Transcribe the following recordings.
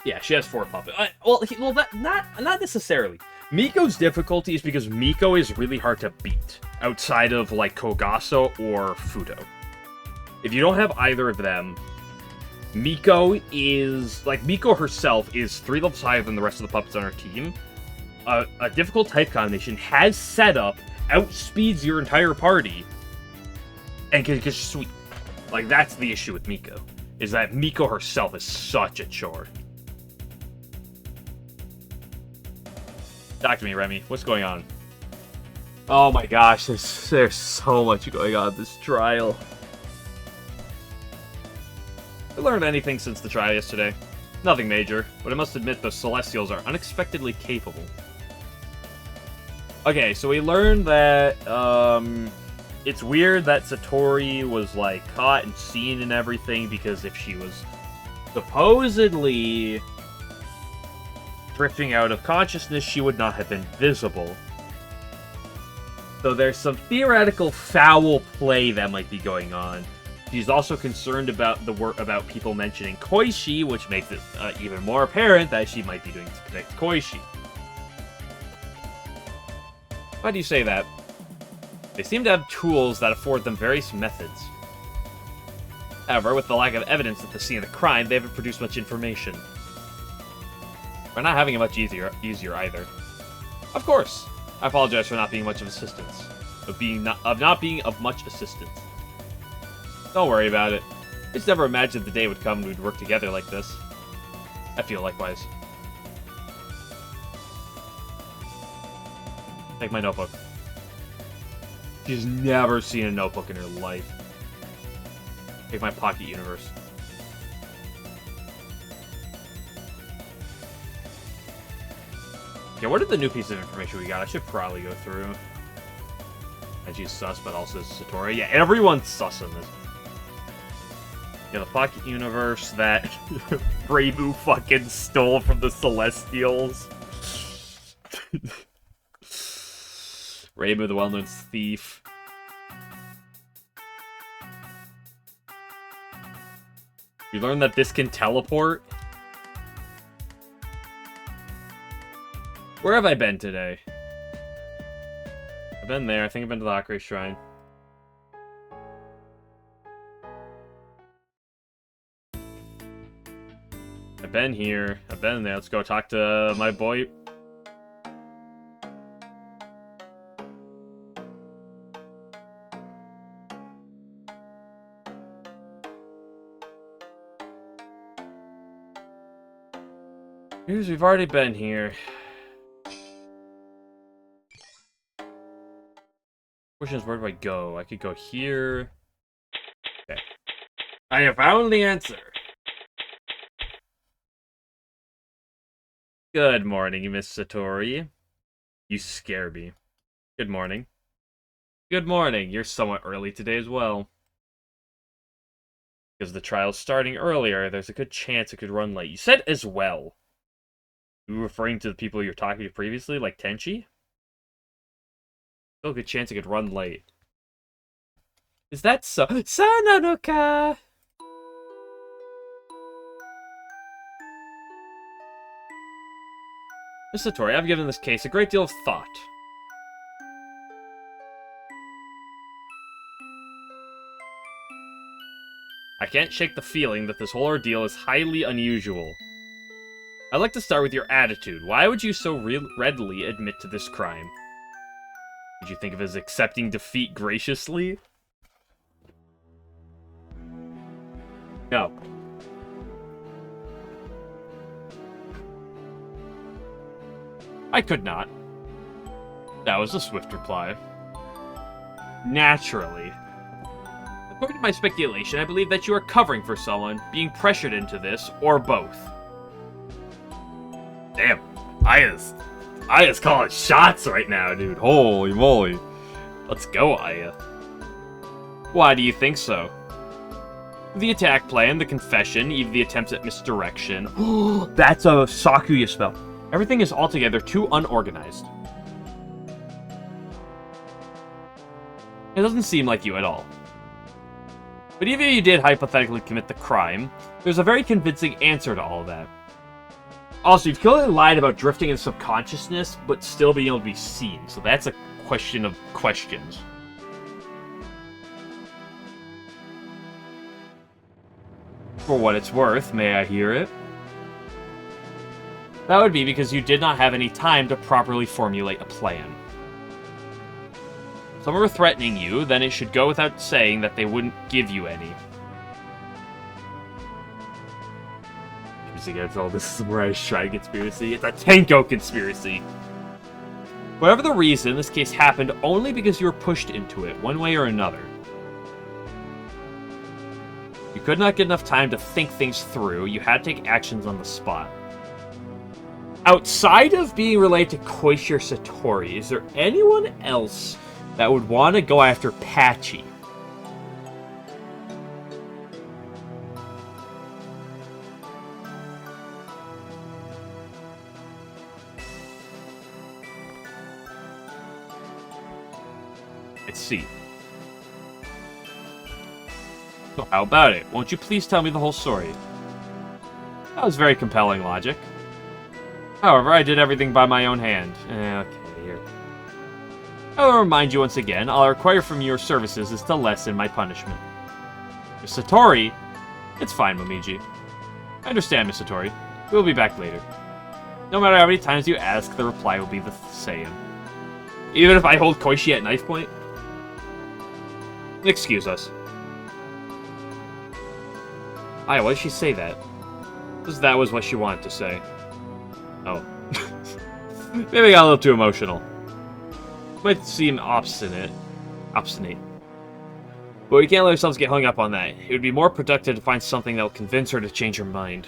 Yeah, she has 4 puppets. Not necessarily. Miko's difficulty is because Miko is really hard to beat outside of like Kogaso or Fudo. If you don't have either of them, Miko herself is 3 levels higher than the rest of the puppets on her team. A difficult type combination has setup, outspeeds your entire party, and can just sweep. Like, that's the issue with Miko, is that Miko herself is such a chore. Talk to me, Remy. What's going on? Oh my gosh, there's so much going on this trial. I learned anything since the trial yesterday? Nothing major, but I must admit those Celestials are unexpectedly capable. Okay, so we learned that, it's weird that Satori was, like, caught and seen and everything, because if she was supposedly drifting out of consciousness, she would not have been visible. So there's some theoretical foul play that might be going on. She's also concerned about about people mentioning Koishi, which makes it even more apparent that she might be doing this to protect Koishi. Why do you say that? They seem to have tools that afford them various methods. However, with the lack of evidence at the scene of the crime, they haven't produced much information. We're not having it much easier either. Of course! I apologize for not being much of assistance. Of not being of much assistance. Don't worry about it. I just never imagined the day would come and we'd work together like this. I feel likewise. Take my notebook. She's never seen a notebook in her life. Take my pocket universe. Okay, what are the new pieces of information we got? I should probably go through. And she's sus, but also Satori. Yeah, everyone's sus in this. Yeah, the pocket universe that Reimu fucking stole from the Celestials. Reimu, the well-known thief. You learned that this can teleport? Where have I been today? I've been there. I think I've been to the Akure Shrine. I've been here. I've been there. Let's go talk to my boy. We've already been here. Question is, where do I go? I could go here. Okay. I have found the answer. Good morning, Miss Satori. You scare me. Good morning. Good morning. You're somewhat early today as well. Because the trial's starting earlier, there's a good chance it could run late. You said as well. You were referring to the people you were talking to previously, like Tenshi? Still a good chance it could run late. Is that so? Sananoka! Miss Satori, I've given this case a great deal of thought. I can't shake the feeling that this whole ordeal is highly unusual. I'd like to start with your attitude. Why would you so readily admit to this crime? Would you think of it as accepting defeat graciously? No. I could not. That was a swift reply. Naturally. According to my speculation, I believe that you are covering for someone, being pressured into this, or both. Damn, Aya's calling shots right now, dude. Holy moly. Let's go, Aya. Why do you think so? The attack plan, the confession, even the attempts at misdirection. That's a Sakuya spell. Everything is altogether too unorganized. It doesn't seem like you at all. But even if you did hypothetically commit the crime, there's a very convincing answer to all of that. Also, you've clearly lied about drifting in subconsciousness, but still being able to be seen. So that's a question of questions. For what it's worth, may I hear it? That would be because you did not have any time to properly formulate a plan. If someone were threatening you, then it should go without saying that they wouldn't give you any. Against all this is where I try conspiracy. It's a Tenko conspiracy. Whatever the reason, this case happened only because you were pushed into it, one way or another. You could not get enough time to think things through. You had to take actions on the spot. Outside of being related to Koichi or Satori, is there anyone else that would want to go after Patchy? Let's see. So how about it? Won't you please tell me the whole story? That was very compelling logic. However, I did everything by my own hand. Okay, here. I will remind you once again, all I require from your services is to lessen my punishment. Miss Satori? It's fine, Momiji. I understand, Miss Satori. We'll be back later. No matter how many times you ask, the reply will be the same. Even if I hold Koichi at knife point? Excuse us. Why did she say that? Because that was what she wanted to say. Oh. Maybe I got a little too emotional. Might seem obstinate. But we can't let ourselves get hung up on that. It would be more productive to find something that will convince her to change her mind.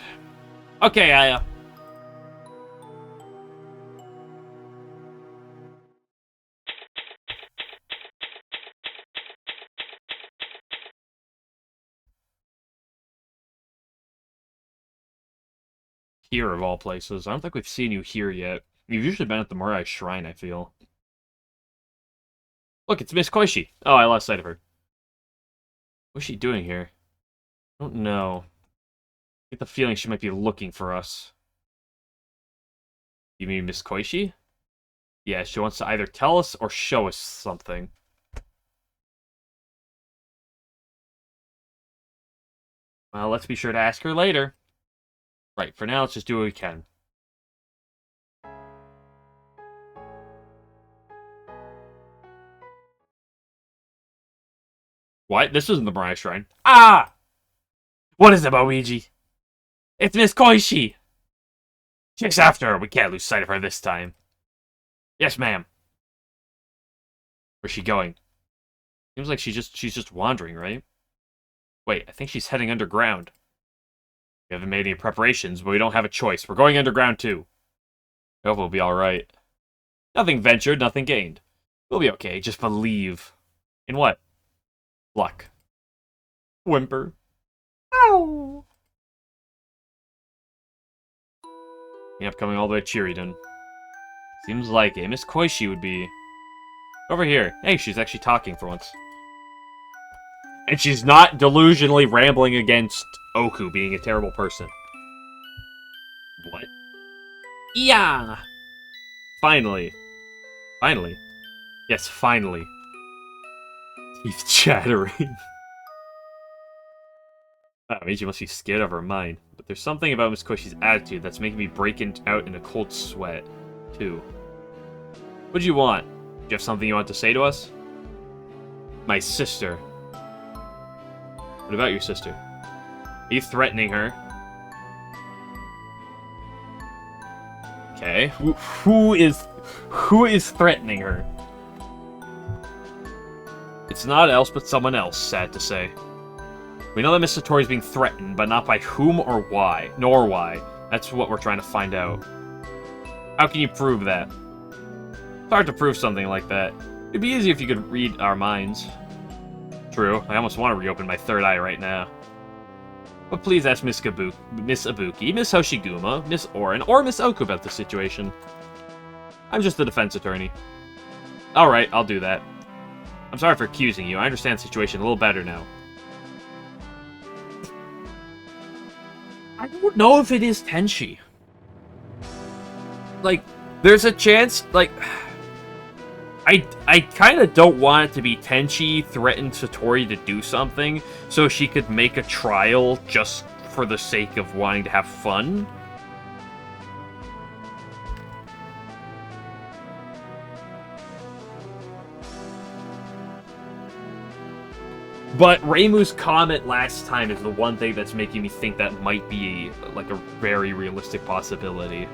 Okay, Aya. Here, of all places. I don't think we've seen you here yet. You've usually been at the Morai Shrine, I feel. Look, it's Miss Koichi. Oh, I lost sight of her. What's she doing here? I don't know. I get the feeling she might be looking for us. You mean Miss Koichi? Yeah, she wants to either tell us or show us something. Well, let's be sure to ask her later. Right, for now, let's just do what we can. What? This isn't the Morai Shrine. Ah! What is it, Luigi? It's Miss Koichi! Chase after her. We can't lose sight of her this time. Yes, ma'am. Where's she going? Seems like she's just wandering, right? Wait, I think she's heading underground. We haven't made any preparations, but we don't have a choice. We're going underground, too. I hope we'll be alright. Nothing ventured, nothing gained. We'll be okay, just believe. In what? Luck. Whimper. Ow! Yep, coming all the way to Chiriden. Seems like it. Miss Koichi would be... over here. Hey, she's actually talking for once. And she's not delusionally rambling against Oku being a terrible person. What? Yeah! Finally. Finally. Yes, finally. Teeth chattering. That means you must be scared of her mind. But there's something about Miss Koichi's attitude that's making me break out in a cold sweat, too. What do you want? Do you have something you want to say to us? My sister. What about your sister? Are you threatening her? Okay. Who is threatening her? It's not else but someone else, sad to say. We know that Miss Satori is being threatened, but not by whom or why. Nor why. That's what we're trying to find out. How can you prove that? It's hard to prove something like that. It'd be easy if you could read our minds. True, I almost want to reopen my third eye right now. But please ask Miss Ibuki, Miss Hoshiguma, Miss Oren, or Miss Oku about the situation. I'm just the defense attorney. Alright, I'll do that. I'm sorry for accusing you. I understand the situation a little better now. I don't know if it is Tenshi. like, there's a chance, like, I kind of don't want it to be Tenshi threatened Satori to do something so she could make a trial just for the sake of wanting to have fun. But Reimu's comment last time is the one thing that's making me think that might be, like, a very realistic possibility.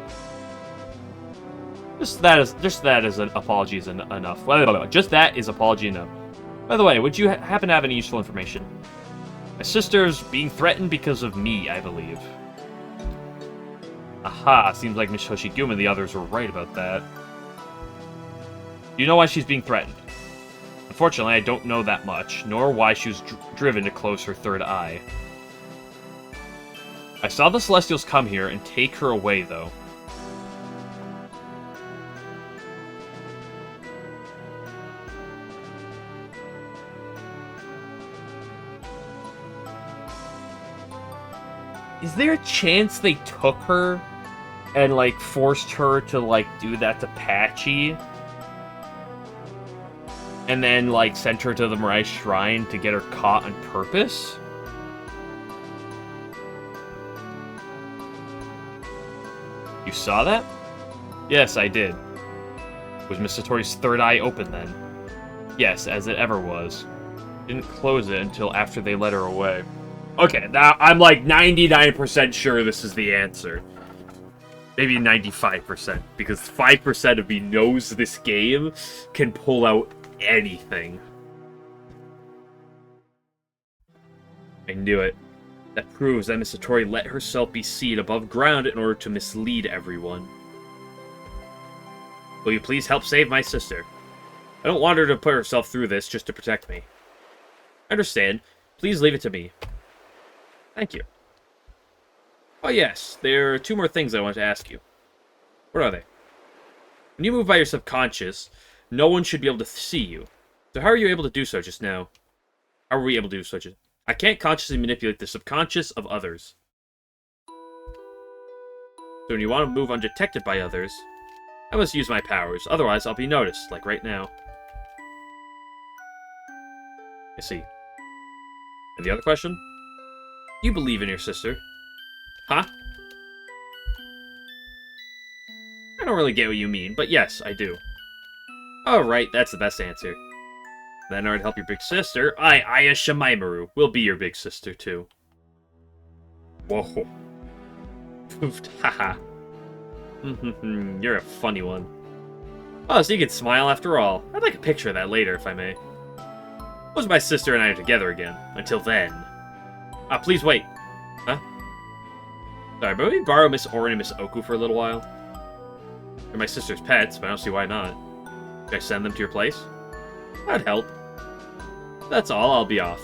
Just that is an apology is enough. Well, just that is apology enough. By the way, would you happen to have any useful information? My sister's being threatened because of me, I believe. Aha, seems like Miss Hoshiguma and the others were right about that. Do you know why she's being threatened? Unfortunately, I don't know that much, nor why she was driven to close her third eye. I saw the Celestials come here and take her away, though. Is there a chance they took her and, like, forced her to, like, do that to Patchy? And then, like, sent her to the Mirai Shrine to get her caught on purpose? You saw that? Yes, I did. Was Miss Satori's third eye open then? Yes, as it ever was. Didn't close it until after they let her away. Okay, now I'm like 99% sure this is the answer. Maybe 95%, because 5% of me knows this game can pull out anything. I knew it. That proves that Miss Satori let herself be seen above ground in order to mislead everyone. Will you please help save my sister? I don't want her to put herself through this just to protect me. I understand. Please leave it to me. Thank you. Oh yes, there are two more things I want to ask you. What are they? When you move by your subconscious, no one should be able to see you. So how are you able to do so just now? How are we able to do so? I can't consciously manipulate the subconscious of others. So when you want to move undetected by others, I must use my powers, otherwise I'll be noticed, like right now. I see. And the other question? You believe in your sister. Huh? I don't really get what you mean, but yes, I do. Alright, that's the best answer. Then in order to help your big sister, Aya Shimaimaru, will be your big sister too. Whoa. Poofed, haha. You're a funny one. Oh, so you can smile after all. I'd like a picture of that later, if I may. Suppose my sister and I are together again. Until then. Please wait. Huh? Sorry, but maybe borrow Miss Orin and Miss Oku for a little while? They're my sister's pets, but I don't see why not. Should I send them to your place? That'd help. That's all, I'll be off.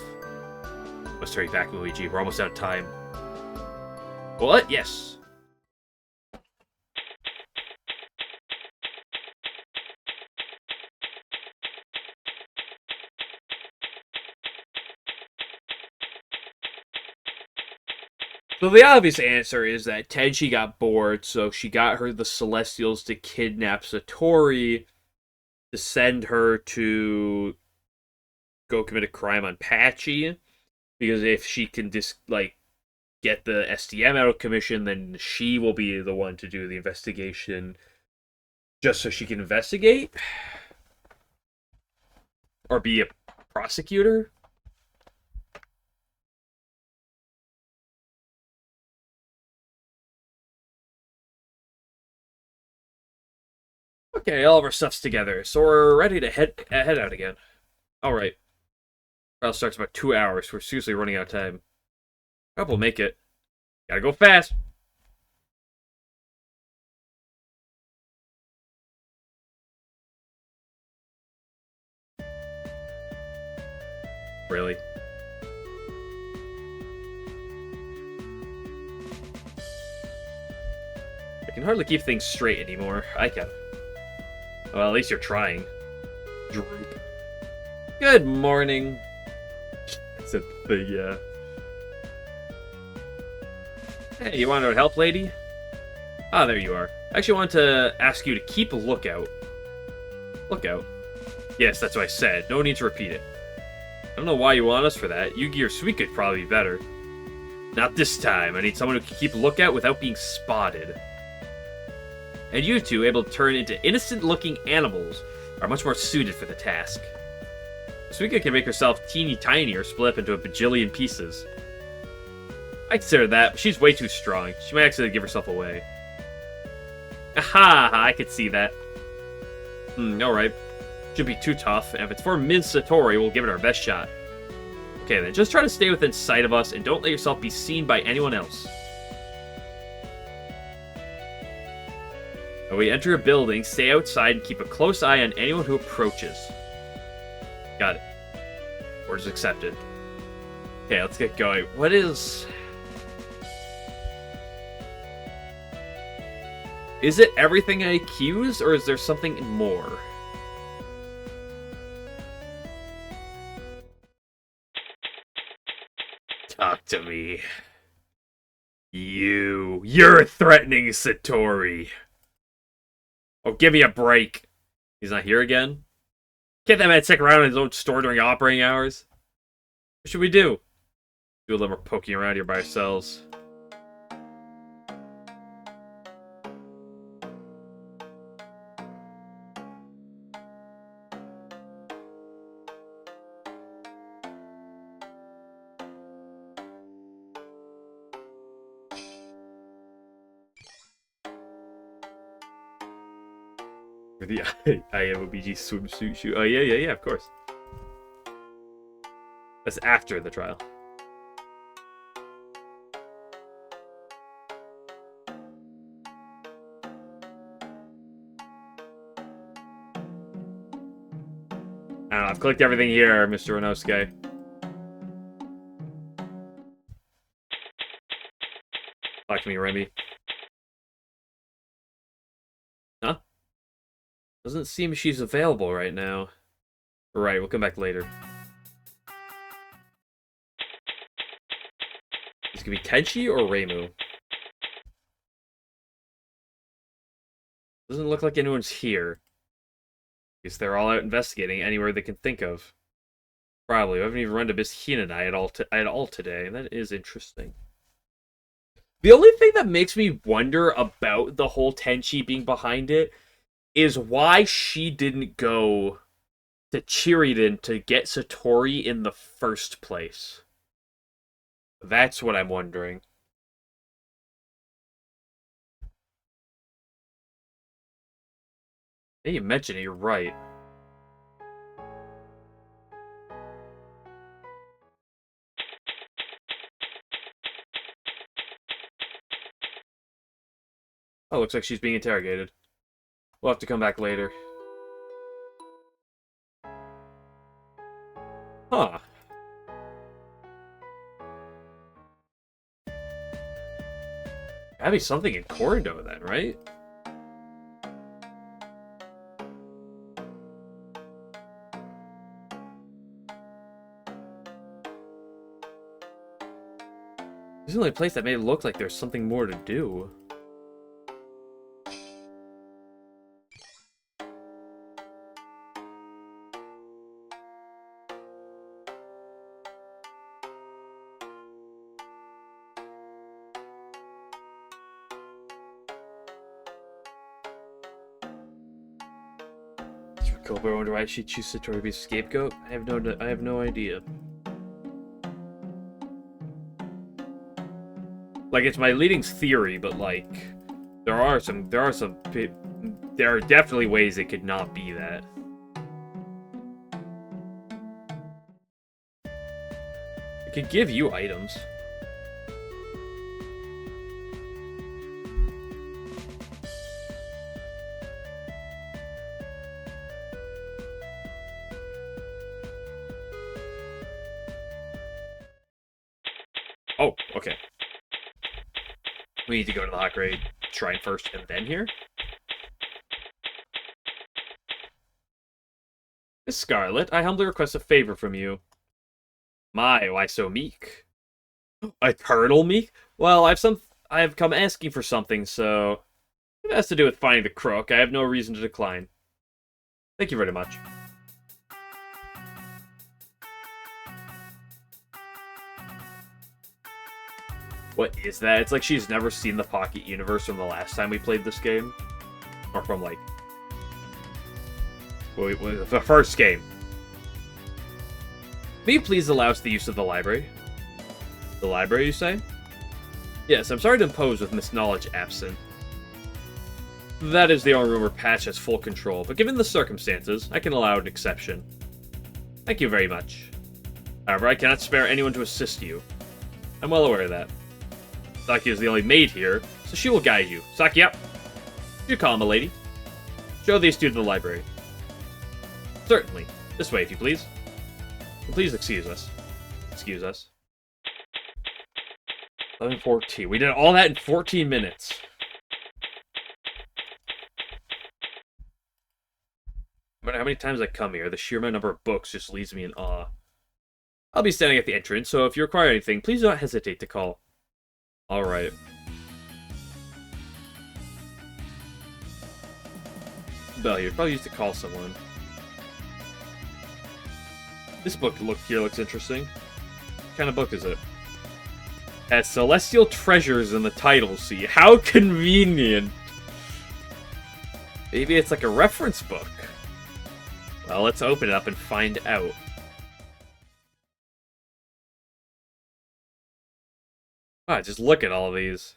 Must hurry back, Luigi. We're almost out of time. What? Yes. So the obvious answer is that Tenshi got bored, so she got the Celestials to kidnap Satori to send her to go commit a crime on Patchy, because if she can just, like, get the STM out of commission, then she will be the one to do the investigation just so she can investigate? Or be a prosecutor? Okay, all of our stuff's together, so we're ready to head out again. Alright. Trial starts about 2 hours. We're seriously running out of time. I hope we'll make it. Gotta go fast. Really? I can hardly keep things straight anymore. I can. Well, at least you're trying. Droop. Good morning. That's a thing, yeah. Hey, you want to help, lady? Ah, there you are. I actually want to ask you to keep a lookout. Lookout? Yes, that's what I said. No need to repeat it. I don't know why you want us for that. Yugi or Suika could probably be better. Not this time. I need someone who can keep a lookout without being spotted. And you two, able to turn into innocent-looking animals, are much more suited for the task. Suika can make herself teeny tiny or split up into a bajillion pieces. I consider that, but she's way too strong. She might actually give herself away. Aha! I could see that. Alright. Should be too tough, and if it's for Ms. Satori, we'll give it our best shot. Okay then, just try to stay within sight of us, and don't let yourself be seen by anyone else. When we enter a building, stay outside and keep a close eye on anyone who approaches. Got it. Orders accepted. Okay, let's get going. What is... Is it everything I accuse, or is there something more? Talk to me. You're threatening Satori. Oh, give me a break. He's not here again? Can't that man stick around in his own store during operating hours? What should we do? Do a little more poking around here by ourselves. For the IMOBG swimsuit shoot. Oh, yeah, of course. That's after the trial. I don't know, I've clicked everything here, Mr. Inosuke. Talk to me, Remy. Huh? Doesn't seem she's available right now. Right, we'll come back later. Is it gonna be Tenshi or Reimu? Doesn't look like anyone's here. Guess they're all out investigating anywhere they can think of. Probably. We haven't even run to Miss Hinadai at all today. That is interesting. The only thing that makes me wonder about the whole Tenshi being behind it is why she didn't go to Chiriden to get Satori in the first place. That's what I'm wondering. Hey, you mentioned it, you're right. Oh, looks like she's being interrogated. We'll have to come back later. Huh. Gotta be something in Corridor then, right? This is the only place that made it look like there's something more to do. Cobra, I wonder why she choose Satori to be a scapegoat? I have no idea. Like, it's my leading theory, but like, there are definitely ways it could not be that. It could give you items. Oh, okay. We need to go to the hot grade shrine first and then here? Miss Scarlet, I humbly request a favor from you. My, why so meek? Eternal meek? Well, I have come asking for something, so... If it has to do with finding the crook, I have no reason to decline. Thank you very much. What is that? It's like she's never seen the Pocket Universe from the last time we played this game. Or from, like... the first game. May you please allow us the use of the library? The library, you say? Yes, I'm sorry to impose with Miss Knowledge absent. That is the only room where Patch has full control, but given the circumstances, I can allow an exception. Thank you very much. However, I cannot spare anyone to assist you. I'm well aware of that. Saki is the only maid here, so she will guide you. Saki, up! You call, milady. Show these two to the library. Certainly. This way, if you please. Please excuse us. Excuse us. 11:14. We did all that in 14 minutes. No matter how many times I come here, the sheer number of books just leaves me in awe. I'll be standing at the entrance, so if you require anything, please do not hesitate to call. Alright. Bell, you'd probably used to call someone. This book here looks interesting. What kind of book is it? Has Celestial Treasures in the title, see? How convenient! Maybe it's like a reference book. Well, let's open it up and find out. Ah, just look at all of these.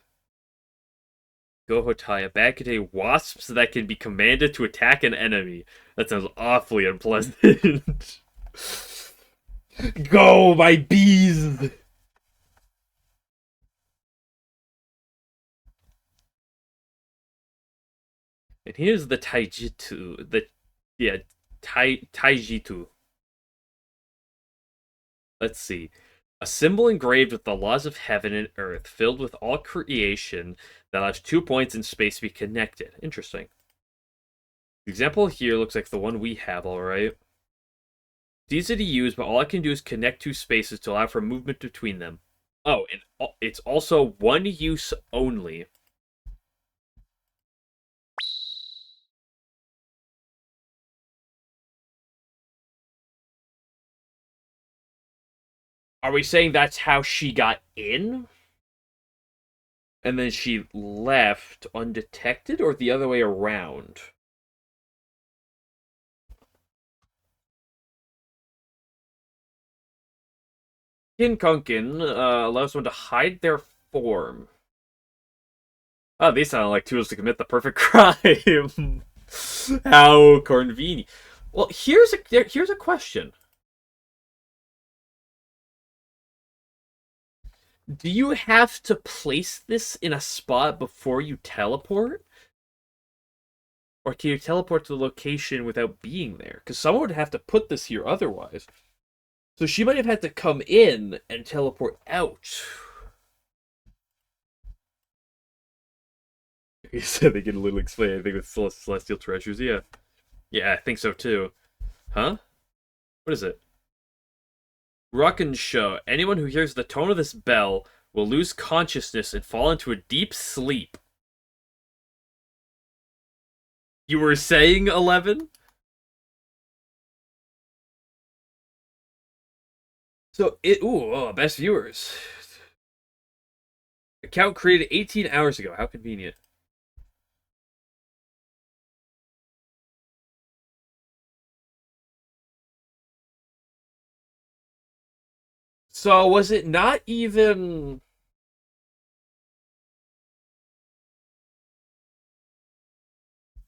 Gohotaya, Bakute wasps that can be commanded to attack an enemy. That sounds awfully unpleasant. Go, my bees! And here's the Taijitu. Taijitu. Let's see. A symbol engraved with the laws of heaven and earth, filled with all creation, that allows 2 points in space to be connected. Interesting. The example here looks like the one we have, alright. It's easy to use, but all I can do is connect 2 spaces to allow for movement between them. Oh, and it's also one use only. Are we saying that's how she got in? And then she left undetected, or the other way around? Kinkonkin allows someone to hide their form. Oh, these sound like tools to commit the perfect crime. How convenient. Well, here's a question. Do you have to place this in a spot before you teleport? Or can you teleport to the location without being there? Because someone would have to put this here otherwise. So she might have had to come in and teleport out. You said they can literally explain anything with celestial treasures. Yeah. Yeah, I think so too. Huh? What is it? Rucken show. Anyone who hears the tone of this bell will lose consciousness and fall into a deep sleep. You were saying 11? So best viewers. Account created 18 hours ago. How convenient. So was it not even...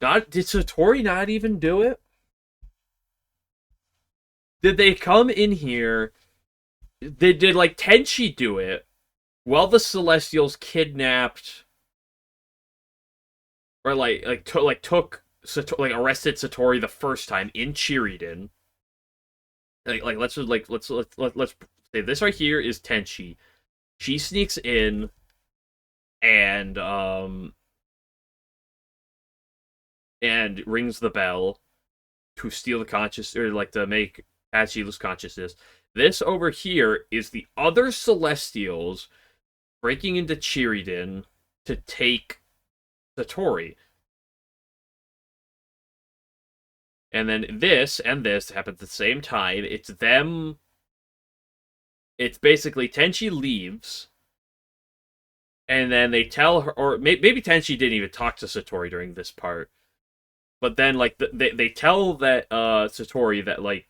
Did Satori not even do it? Did they come in here? Did like Tenshi do it? While the Celestials kidnapped, or took arrested Satori the first time in Chiriden. Let's say this right here is Tenshi. She sneaks in and rings the bell to steal the conscious, or like to make Hachi lose consciousness. This over here is the other Celestials breaking into Chiriden to take Satori. And then this and this happen at the same time. It's them. It's basically Tenchi leaves, and then they tell her, or maybe Tenchi didn't even talk to Satori during this part. But then, like, they tell that Satori that, like,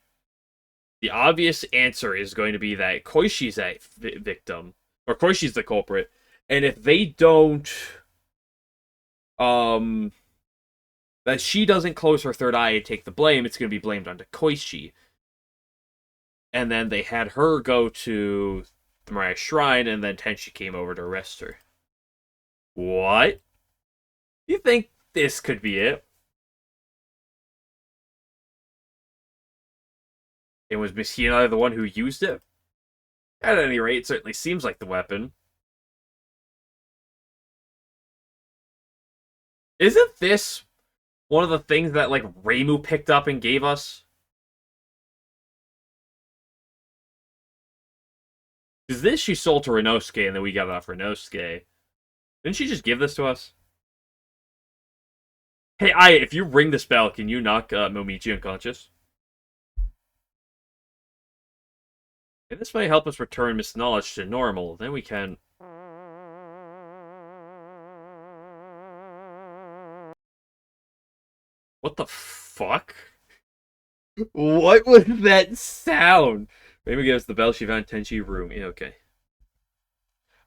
the obvious answer is going to be that Koishi's a victim, or Koishi's the culprit, and if they don't, um, that she doesn't close her third eye and take the blame, it's going to be blamed onto Koishi. And then they had her go to the Mariah Shrine, and then Tenshi came over to arrest her. What? You think this could be it? And was Miss Hina the one who used it? At any rate, it certainly seems like the weapon. Isn't this one of the things that, like, Reimu picked up and gave us? Is this she sold to Renosuke and then we got it off Renosuke? Didn't she just give this to us? Hey, if you ring this bell, can you knock Momiji unconscious? And this may help us return Miss Knowledge to normal. Then we can... What the fuck? What was that sound? Rainbow gives the bell she found Tenchi room. Yeah, okay.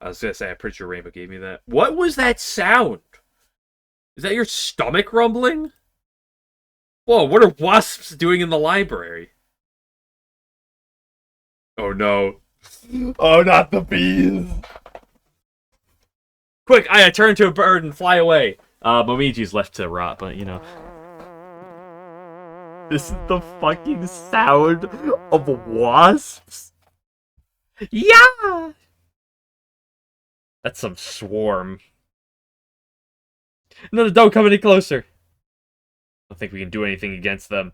I was gonna say, I'm pretty sure Rainbow gave me that. What was that sound? Is that your stomach rumbling? Whoa, what are wasps doing in the library? Oh no. Oh, not the bees. Quick, Aya, turn to a bird and fly away. Momiji's left to rot, but you know. This is the fucking sound of wasps? Yeah! That's some swarm. No, don't come any closer. I don't think we can do anything against them.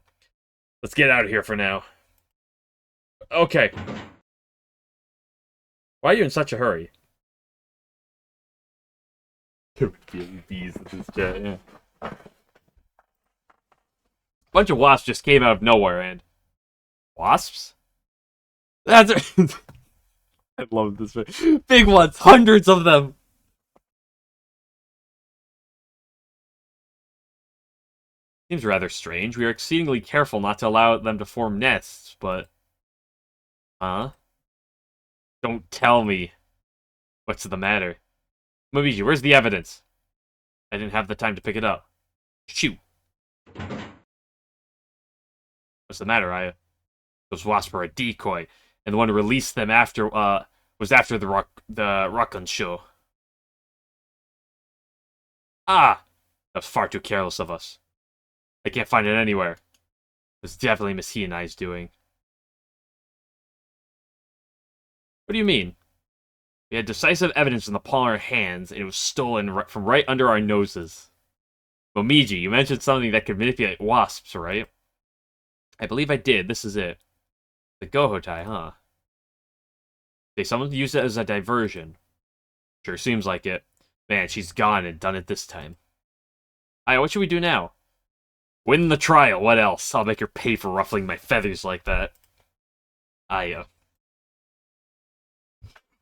Let's get out of here for now. Okay. Why are you in such a hurry? There would be bees in this chat, yeah. A bunch of wasps just came out of nowhere, and... Wasps? That's... I love this. Big ones, hundreds of them. Seems rather strange. We are exceedingly careful not to allow them to form nests, but... Huh? Don't tell me. What's the matter? Momiji, where's the evidence? I didn't have the time to pick it up. Shoot. What's the matter, Aya? Those wasps were a decoy, and the one who released them after, was after the Rakan show. Ah! That was far too careless of us. I can't find it anywhere. It's definitely Miss He and I's doing. What do you mean? We had decisive evidence in the palm of our hands, and it was stolen from right under our noses. Momiji, you mentioned something that could manipulate wasps, right? I believe I did. This is it. The Gohotai, huh? Did someone use it as a diversion? Sure seems like it. Man, she's gone and done it this time. Aya, what should we do now? Win the trial, what else? I'll make her pay for ruffling my feathers like that. Aya.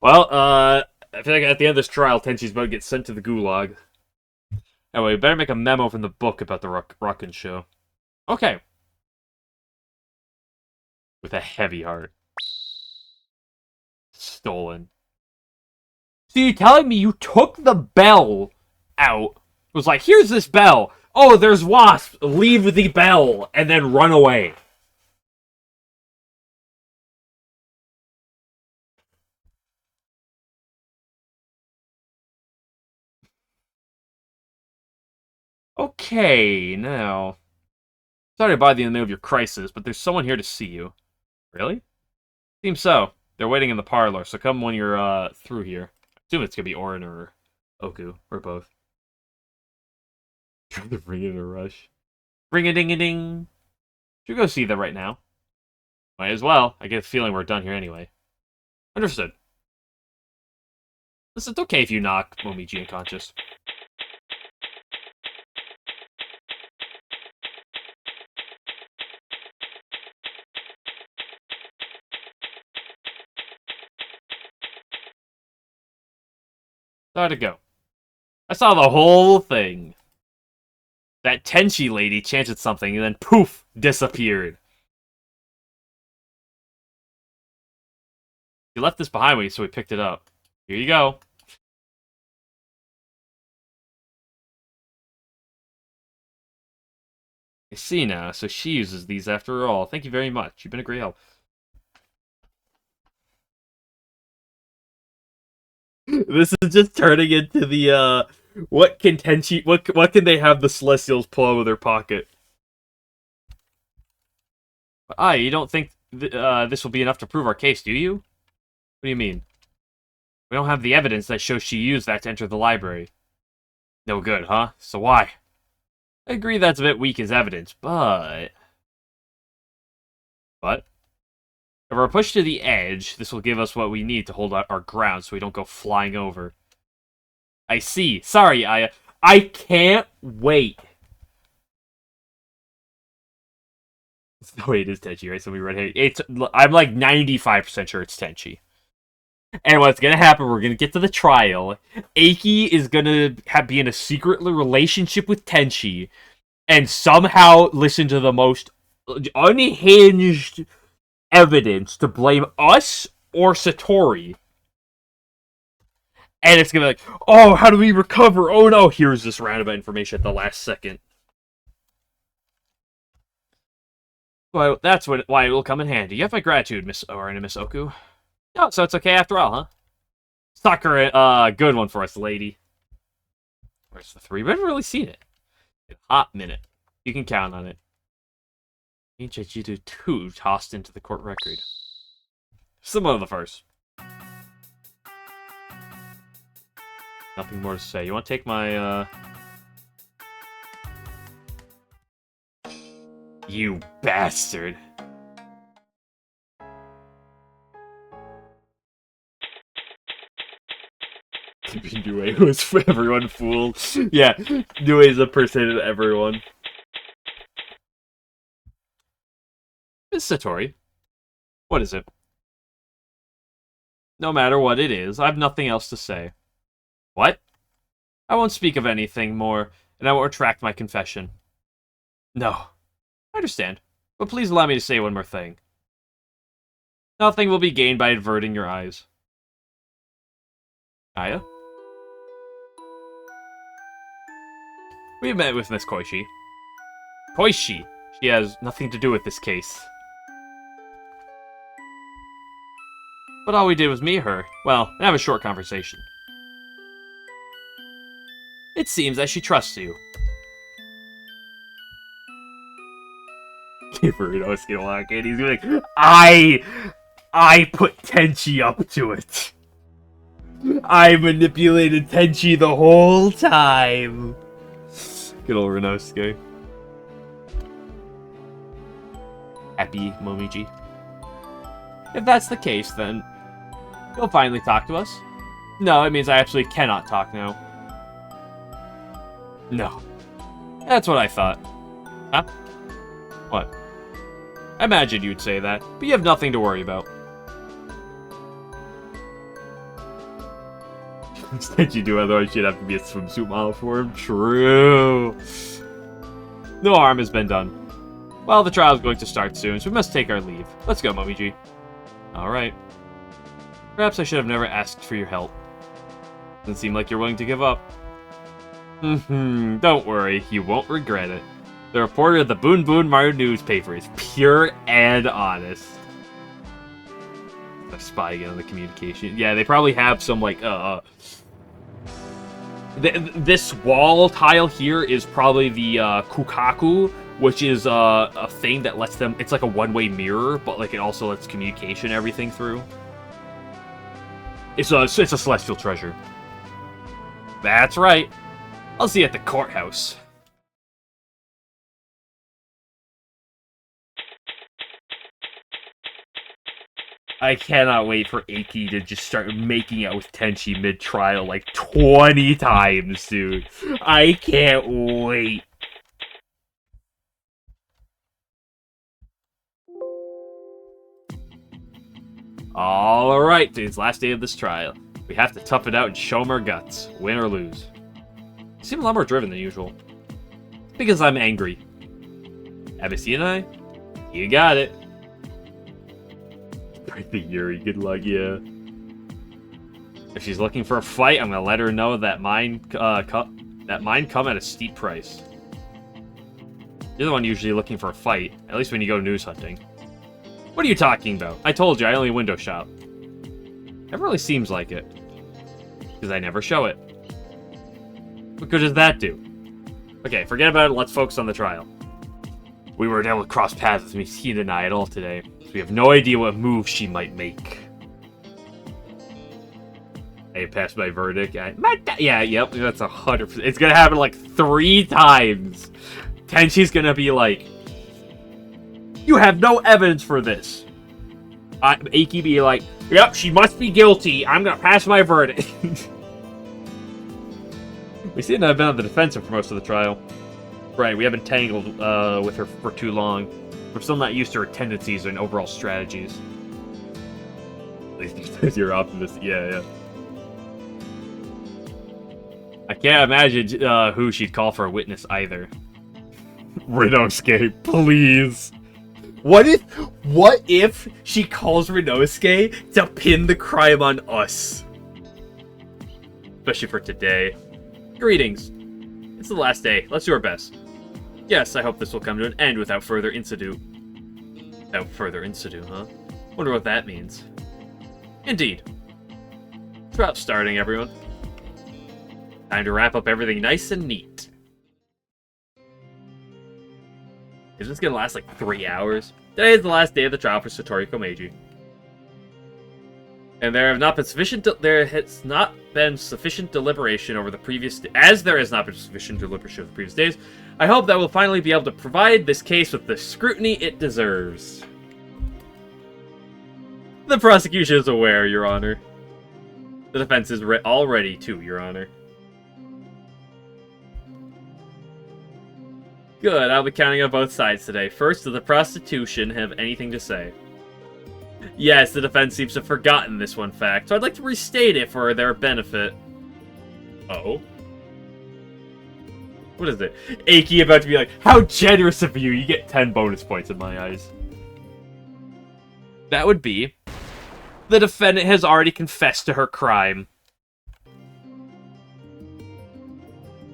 Well, I feel like at the end of this trial, Tenshi's about to get sent to the gulag. Anyway, we better make a memo from the book about the Rakan show. Okay. With a heavy heart. Stolen. So you're telling me you took the bell out, was like, here's this bell. Oh, there's wasps. Leave the bell, and then run away. Okay, now. Sorry to bother you in the middle of your crisis, but there's someone here to see you. Really? Seems so. They're waiting in the parlor, so come when you're through here. I assume it's gonna be Orin or Oku, or both. Trying to bring in a rush. Ring a ding a ding. Should we go see them right now? Might as well. I get a feeling we're done here anyway. Understood. Listen, it's okay if you knock Momiji unconscious. How'd it go? I saw the whole thing. That Tenshi lady chanted something and then poof, disappeared. You left this behind me, so we picked it up. Here you go. I see now, so she uses these after all. Thank you very much. You've been a great help. This is just turning into the, what can Tenchi, what can they have the Celestials pull out of their pocket? You don't think this will be enough to prove our case, do you? What do you mean? We don't have the evidence that shows she used that to enter the library. No good, huh? So why? I agree that's a bit weak as evidence, but... But? If we're pushed to the edge, this will give us what we need to hold our ground so we don't go flying over. I see. Sorry, I can't wait. No, it is Tenchi, right? So we read it. I'm like 95% sure it's Tenchi. And what's gonna happen, we're gonna get to the trial. Eiki is gonna be in a secret relationship with Tenshi, and somehow listen to the most unhinged evidence to blame us or Satori. And it's gonna be like, oh, how do we recover? Oh no, here's this roundabout information at the last second. Well, that's why it will come in handy. You have my gratitude, Miss Oren and Miss Oku. Oh, so it's okay after all, huh? Sakura, good one for us, lady. Where's the 3? We haven't really seen it. A hot minute. You can count on it. Ancient Jitu 2 tossed into the court record. Similar to the first. Nothing more to say. You want to take my, You bastard. Due was for everyone fooled. Yeah, Due is a person to everyone. Miss Satori, what is it? No matter what it is, I have nothing else to say. What? I won't speak of anything more, and I will retract my confession. No. I understand, but please allow me to say one more thing. Nothing will be gained by averting your eyes. Aya? We have met with Miss Koishi. Koishi! She has nothing to do with this case. But all we did was meet her, well, and have a short conversation. It seems that she trusts you. Kifuruno's gonna walk in, he's gonna be like, I put Tenchi up to it. I manipulated Tenchi the whole time. Good old Renosuke. Happy, Momiji. If that's the case, then you'll finally talk to us? No, it means I absolutely cannot talk now. No. That's what I thought. Huh? What? I imagined you'd say that, but you have nothing to worry about. Instead you do, otherwise you'd have to be a swimsuit model for him. True. No harm has been done. Well, the trial is going to start soon, so we must take our leave. Let's go, Momiji. Alright. Perhaps I should have never asked for your help. Doesn't seem like you're willing to give up. Don't worry, you won't regret it. The reporter of the Boon Boon Maru newspaper is pure and honest. A spy again on the communication. Yeah, they probably have some, like, this wall tile here is probably the, Kukaku, which is, a thing that lets them... It's like a one-way mirror, but, like, it also lets communication and everything through. It's a celestial treasure. That's right. I'll see you at the courthouse. I cannot wait for Eiki to just start making out with Tenchi mid-trial like 20 times, dude. I can't wait. Alright, dude, it's last day of this trial. We have to tough it out and show them our guts, win or lose. You seem a lot more driven than usual. Because I'm angry. Abby and I, you got it. Break the Yuri, good luck, yeah. If she's looking for a fight, I'm gonna let her know that mine come at a steep price. You're the one usually looking for a fight, at least when you go news hunting. What are you talking about? I told you, I only window shop. Never really seems like it. Because I never show it. What good does that do? Okay, forget about it, let's focus on the trial. We weren't able to cross paths with Mishina and I at all today, so we have no idea what move she might make. I passed my verdict. Yeah, yep, that's 100%. It's gonna happen like 3 times. Tenshi's gonna be like, you have no evidence for this. Aki be like, yep, she must be guilty. I'm gonna pass my verdict. We seem to have been on the defensive for most of the trial. Right, we haven't tangled with her for too long. We're still not used to her tendencies and overall strategies. At least because you're optimistic. Yeah. I can't imagine who she'd call for a witness either. Rinosuke, please. What if she calls Rinosuke to pin the crime on us? Especially for today. Greetings. It's the last day. Let's do our best. Yes, I hope this will come to an end without further incident. Without further incident, huh? Wonder what that means. Indeed. It's about starting, everyone. Time to wrap up everything nice and neat. Is this gonna last like 3 hours? Today is the last day of the trial for Satori Komeiji. And there has not been sufficient deliberation over the previous days. I hope that we'll finally be able to provide this case with the scrutiny it deserves. The prosecution is aware, Your Honor. The defense is all ready too, Your Honor. Good, I'll be counting on both sides today. First, does the prosecution have anything to say? Yes, the defense seems to have forgotten this one fact, so I'd like to restate it for their benefit. Uh-oh. What is it? Aki about to be like, how generous of you! You get 10 bonus points in my eyes. That would be, the defendant has already confessed to her crime.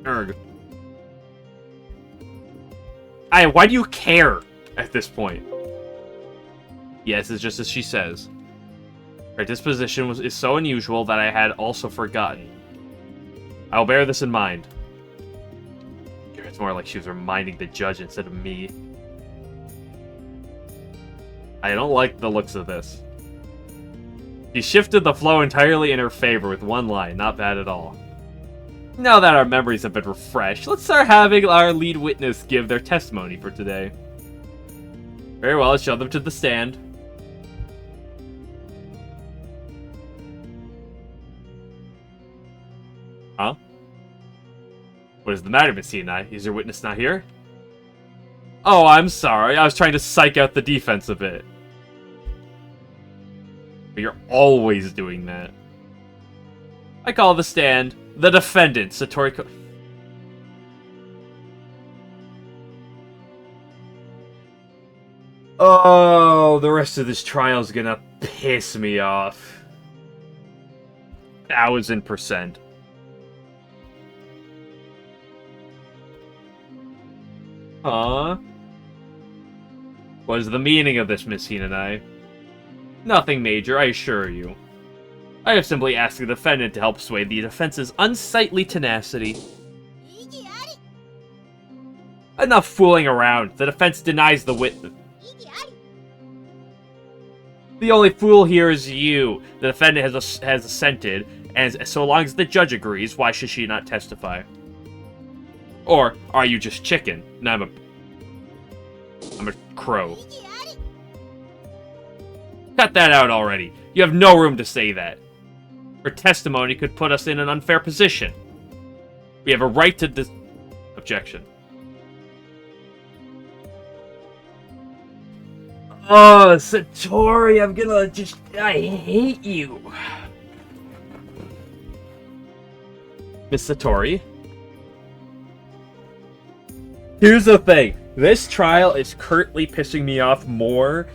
Erg. Why do you care at this point? Yes, it's just as she says. Her disposition is so unusual that I had also forgotten. I'll bear this in mind. It's more like she was reminding the judge instead of me. I don't like the looks of this. She shifted the flow entirely in her favor with one line. Not bad at all. Now that our memories have been refreshed, let's start having our lead witness give their testimony for today. Very well, let's show them to the stand. Huh? What is the matter, Miss Hinai? Is your witness not here? Oh, I'm sorry. I was trying to psych out the defense a bit. But you're always doing that. I call the stand the defendant, Satori Oh, the rest of this trial is gonna piss me off. 1000%. Huh? What is the meaning of this, Miss Hinai? Nothing major, I assure you. I have simply asked the defendant to help sway the defense's unsightly tenacity. Enough fooling around. The defense denies the witness. The only fool here is you. The defendant has assented, and so long as the judge agrees, why should she not testify? Or are you just chicken? No, I'm a crow. Cut that out already. You have no room to say that. Her testimony could put us in an unfair position. We have a right to objection. Oh, Satori, I hate you. Miss Satori. Here's the thing. This trial is currently pissing me off more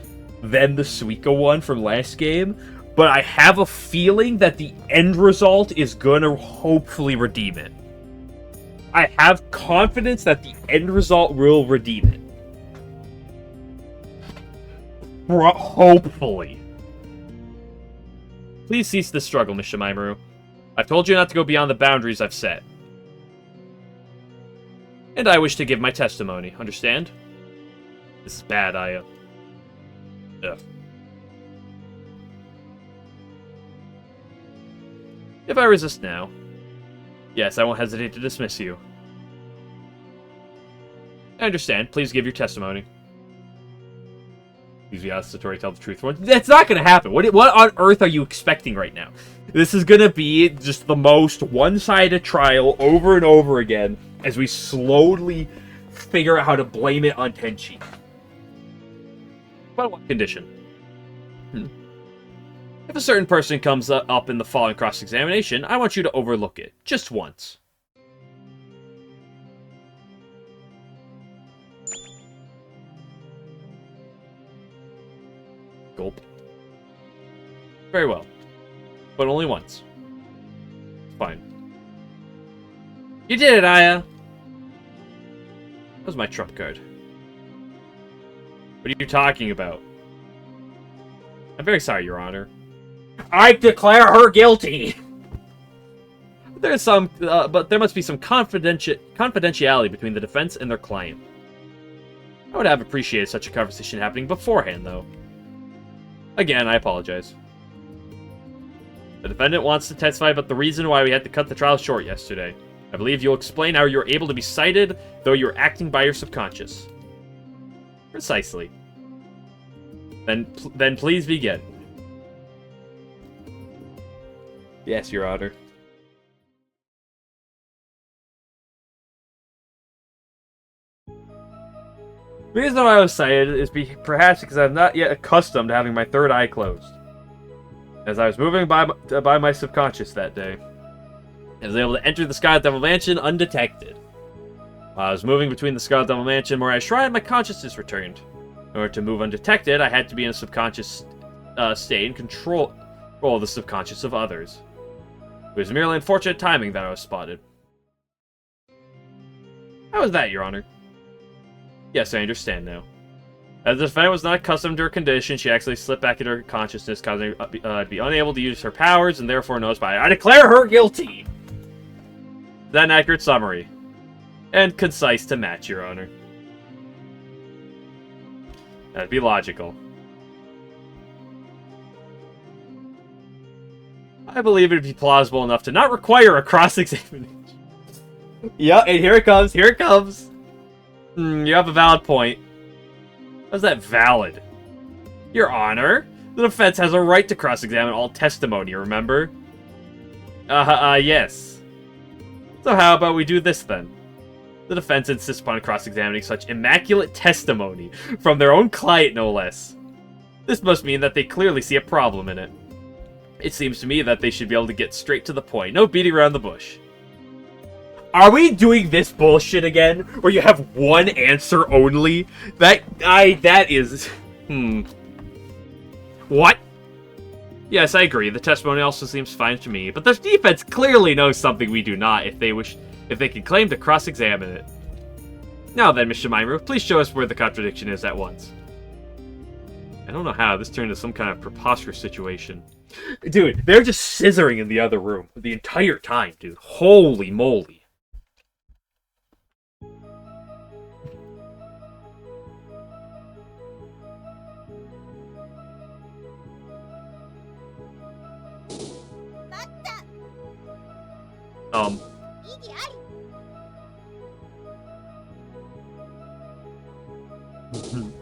than the Suika one from last game, but I have a feeling that the end result is gonna hopefully redeem it. I have confidence that the end result will redeem it. Hopefully. Please cease the struggle, Miss Shimaimuru. I've told you not to go beyond the boundaries I've set. And I wish to give my testimony, understand? This is bad, Aya. Ugh. If I resist now, yes, I won't hesitate to dismiss you. I understand. Please give your testimony. Please be honest, Satori, tell the truth. That's not going to happen. What on earth are you expecting right now? This is going to be just the most one-sided trial over and over again as we slowly figure out how to blame it on Tenshi. But on one condition. If a certain person comes up in the following cross-examination, I want you to overlook it. Just once. Gulp. Very well. But only once. Fine. You did it, Aya! That was my trump card. What are you talking about? I'm very sorry, Your Honor. I declare her guilty! There's some, but there must be some confidentiality between the defense and their client. I would have appreciated such a conversation happening beforehand, though. Again, I apologize. The defendant wants to testify about the reason why we had to cut the trial short yesterday. I believe you'll explain how you were able to be cited, though you were acting by your subconscious. Precisely. Then please begin. Yes, Your Honor. The reason why I was cited is perhaps because I'm not yet accustomed to having my third eye closed. As I was moving by my subconscious that day, I was able to enter the Scarlet Devil Mansion undetected. While I was moving between the Scarlet Devil Mansion and Morai Shrine, my consciousness returned. In order to move undetected, I had to be in a subconscious state and control the subconscious of others. It was merely unfortunate timing that I was spotted. How was that, Your Honor? Yes, I understand now. As the defendant was not accustomed to her condition, she actually slipped back into her consciousness, causing her to be unable to use her powers, and therefore knows by I declare her guilty! Is that an accurate summary? And concise to match, Your Honor. That'd be logical. I believe it'd be plausible enough to not require a cross-examination. Yeah, and here it comes, here it comes! You have a valid point. How's that valid? Your Honor, the defense has a right to cross-examine all testimony, remember? Yes. So how about we do this then? The defense insists upon cross-examining such immaculate testimony from their own client, no less. This must mean that they clearly see a problem in it. It seems to me that they should be able to get straight to the point, no beating around the bush. Are we doing this bullshit again? Where you have one answer only? That is... What? Yes, I agree. The testimony also seems fine to me, but the defense clearly knows something we do not if they can claim to cross-examine it. Now then, Mr. Shimaimuru, please show us where the contradiction is at once. I don't know how this turned into some kind of preposterous situation. Dude, they're just scissoring in the other room the entire time, dude. Holy moly.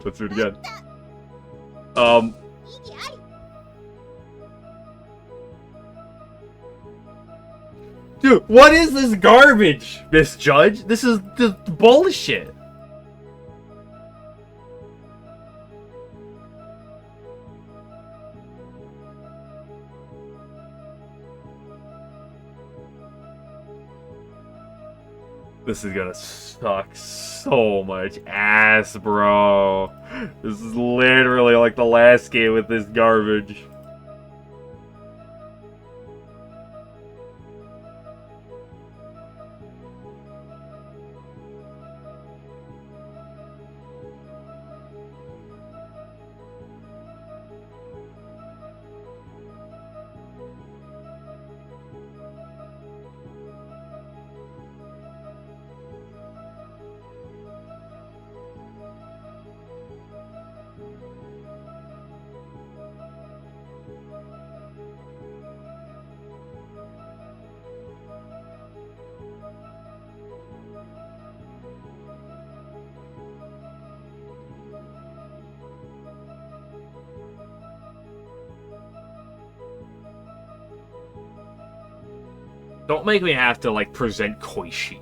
Let's do it again. Dude, what is this garbage, Miss Judge? This is just bullshit. This is gonna suck so much ass, bro. This is literally like the last game with this garbage. Don't make me have to, like, present Koishi.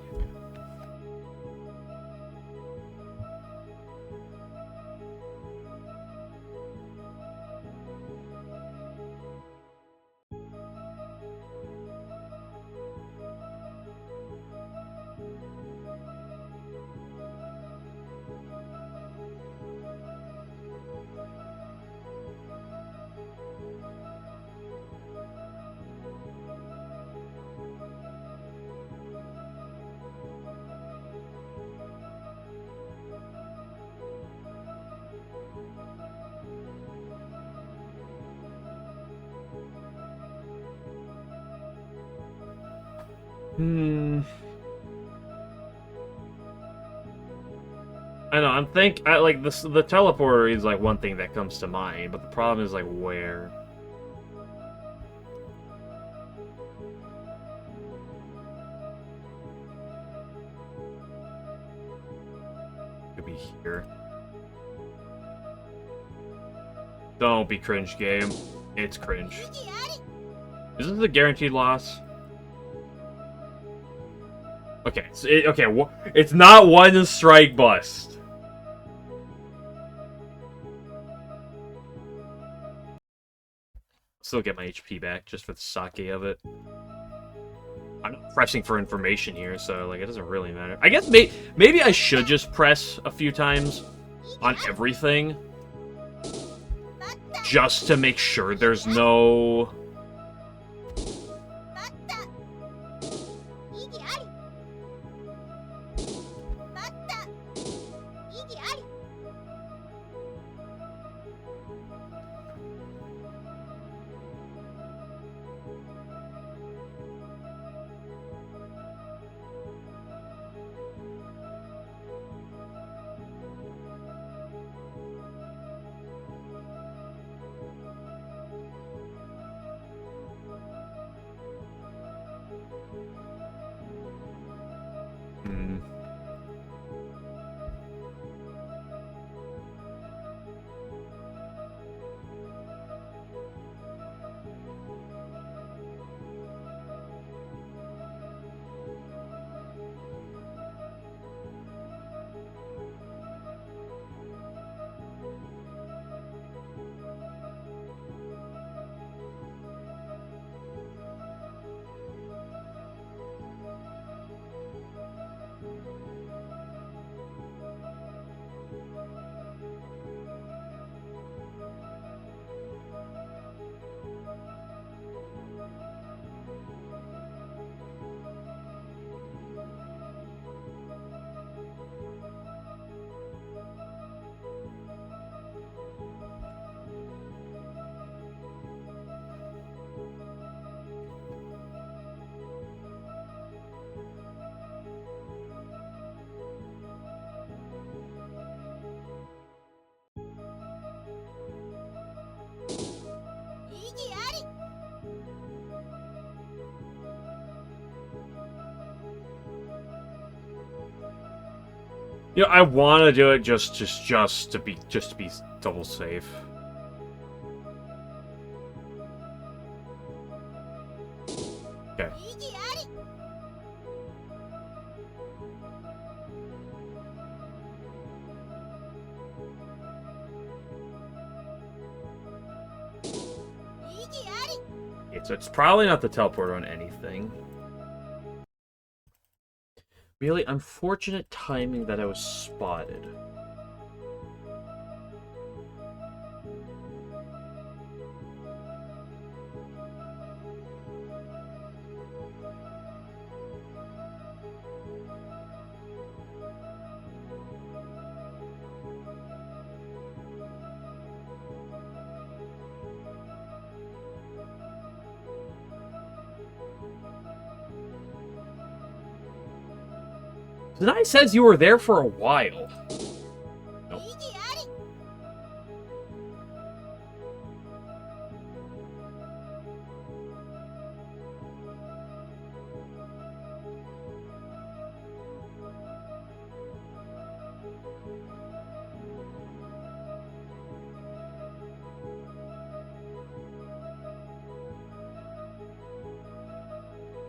I know, like, the teleporter is, like, one thing that comes to mind, but the problem is, like, where? Could be here. Don't be cringe, game. It's cringe. Is this a guaranteed loss? Okay, so it's not one strike bust. Still get my HP back just for the sake of it. I'm not pressing for information here, so like it doesn't really matter. I guess maybe I should just press a few times on everything, just to make sure there's no. You know, I want to do it just to be double safe. Okay. Okay, so it's probably not the teleporter on anything. Really unfortunate timing that I was spotted. Denai says you were there for a while. Nope.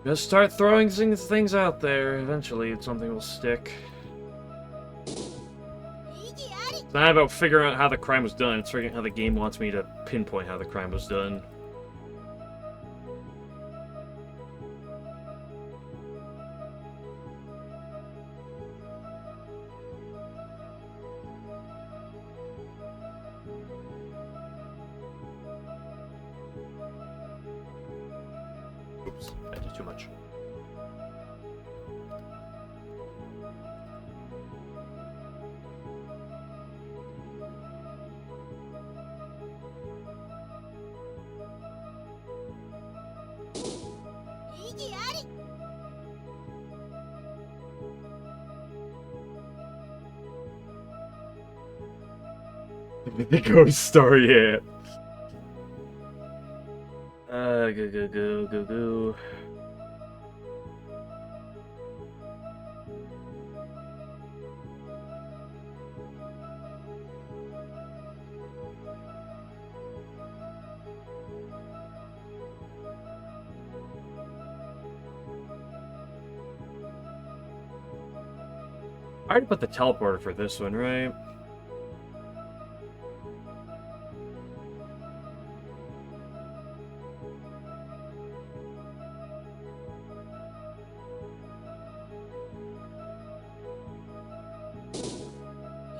Just start throwing things out there. Eventually, something will stick. It's not about figuring out how the crime was done. It's figuring out how the game wants me to pinpoint how the crime was done. Oops, I did too much. The ghost story, yeah. Go. I already put the teleporter for this one, right?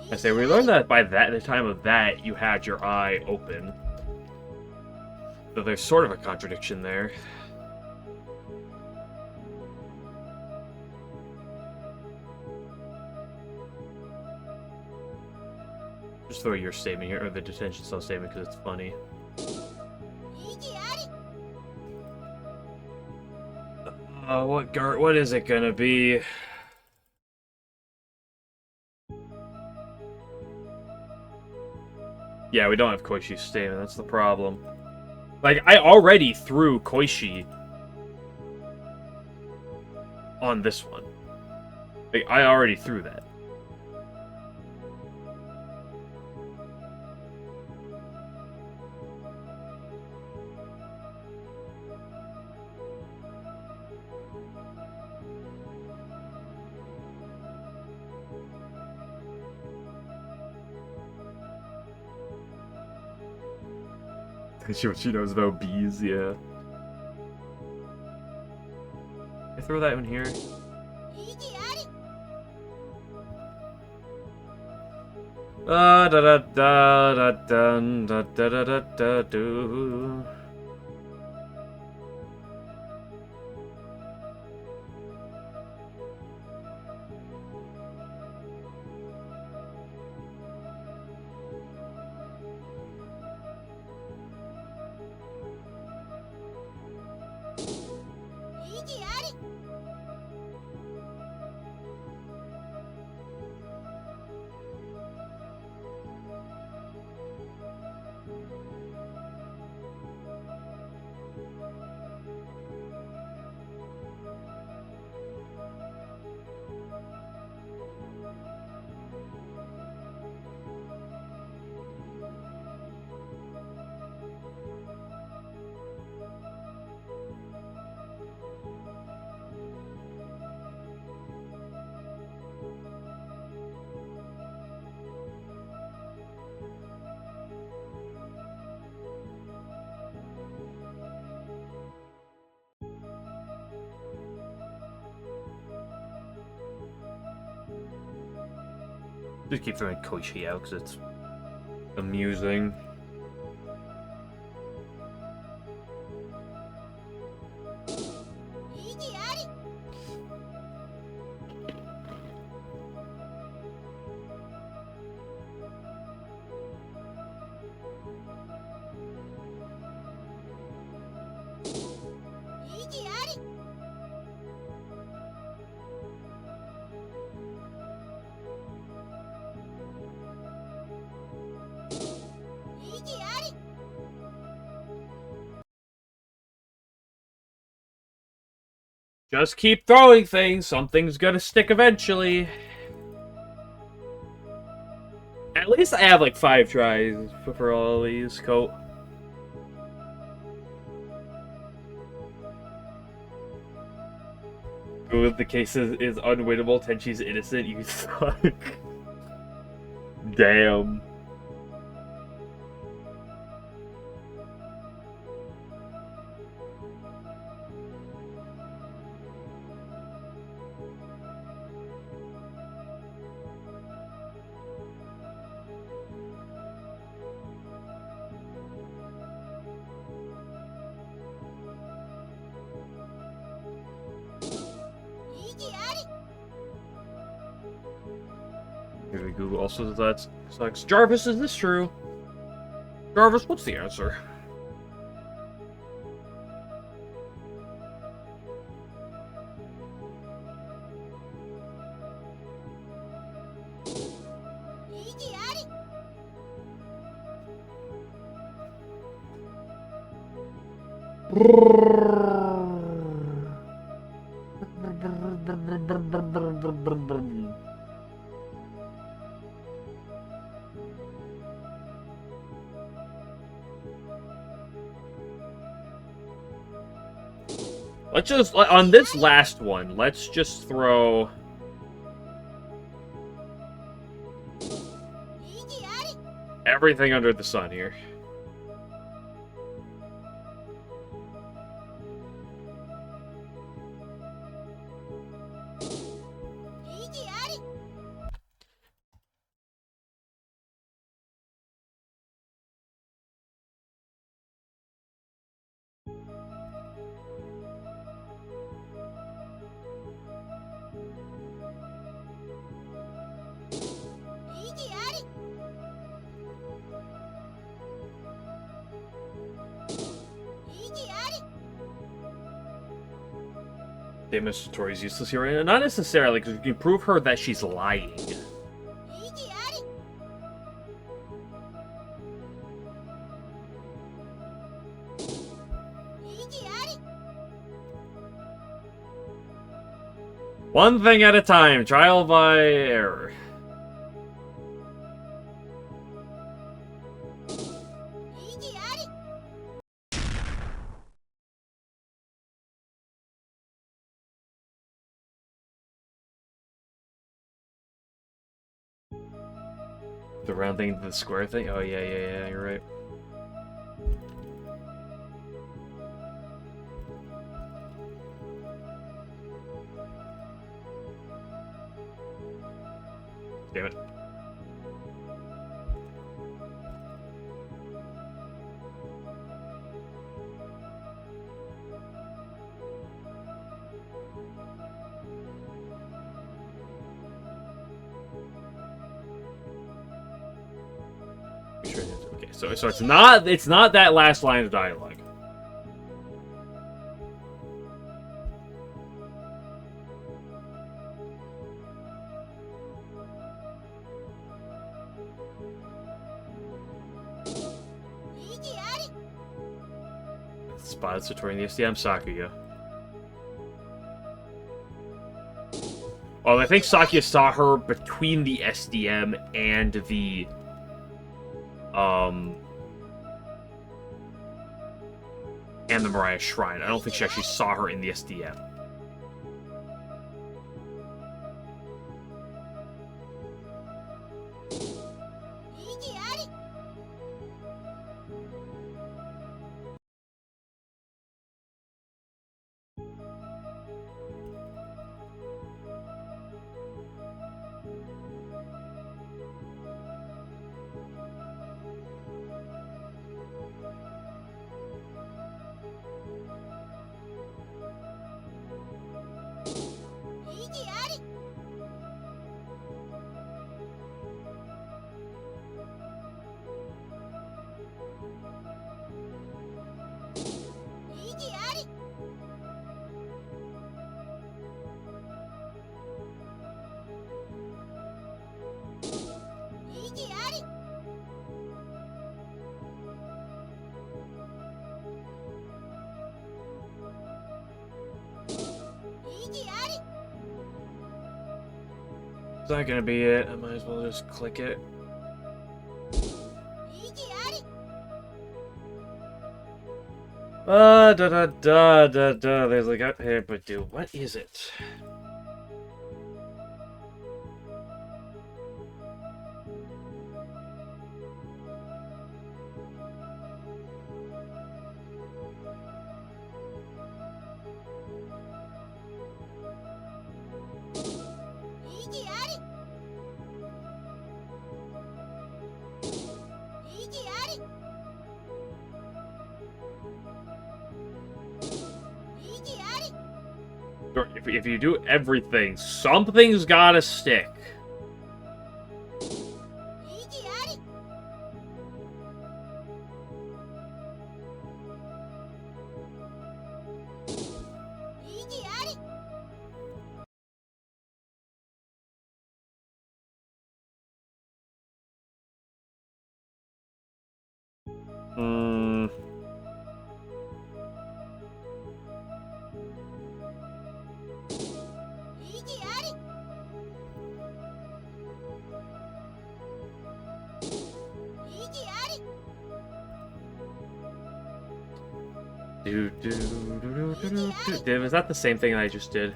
I say we learned that by the time of that you had your eye open. So there's sort of a contradiction there. Just throw your statement here, or the detention cell statement, because it's funny. What is it gonna be? Yeah, we don't have Koishi's statement, that's the problem. Like, I already threw Koishi on this one. Like, I already threw that. What she knows about bees, yeah. I throw that in here. Da da da da da da da da da da do. Just keep throwing Koichi out because it's amusing. Just keep throwing things. Something's gonna stick eventually. At least I have like 5 tries for all these. Coat. Good. The case is unwinnable. Tenshi's innocent. You suck. Damn. Google also says that sucks. Jarvis, is this true? Jarvis, what's the answer? Let's just, on this last one, let's just throw... everything under the sun here. Damn, Mr. Tori's useless here right now. Not necessarily, because you can prove her that she's lying. One thing at a time, trial by error. The round thing to the square thing? Oh, yeah, you're right. Damn it. Okay, so it's not that last line of dialogue. Spotted Satori in the SDM Sakuya. Well, I think Sakuya saw her between the SDM and the Mariah Shrine. I don't think she actually saw her in the SDM. Is that gonna be it? I might as well just click it. Da da da da da. There's like out here, but dude, what is it? If you do everything, something's gotta stick. Was that the same thing I just did?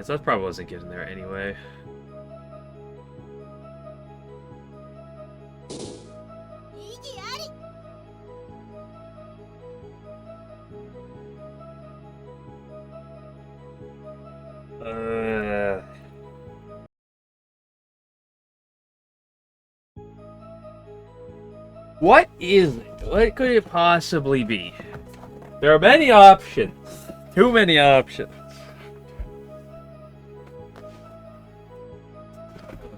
That probably wasn't getting there anyway. What is it? What could it possibly be? There are many options. Too many options.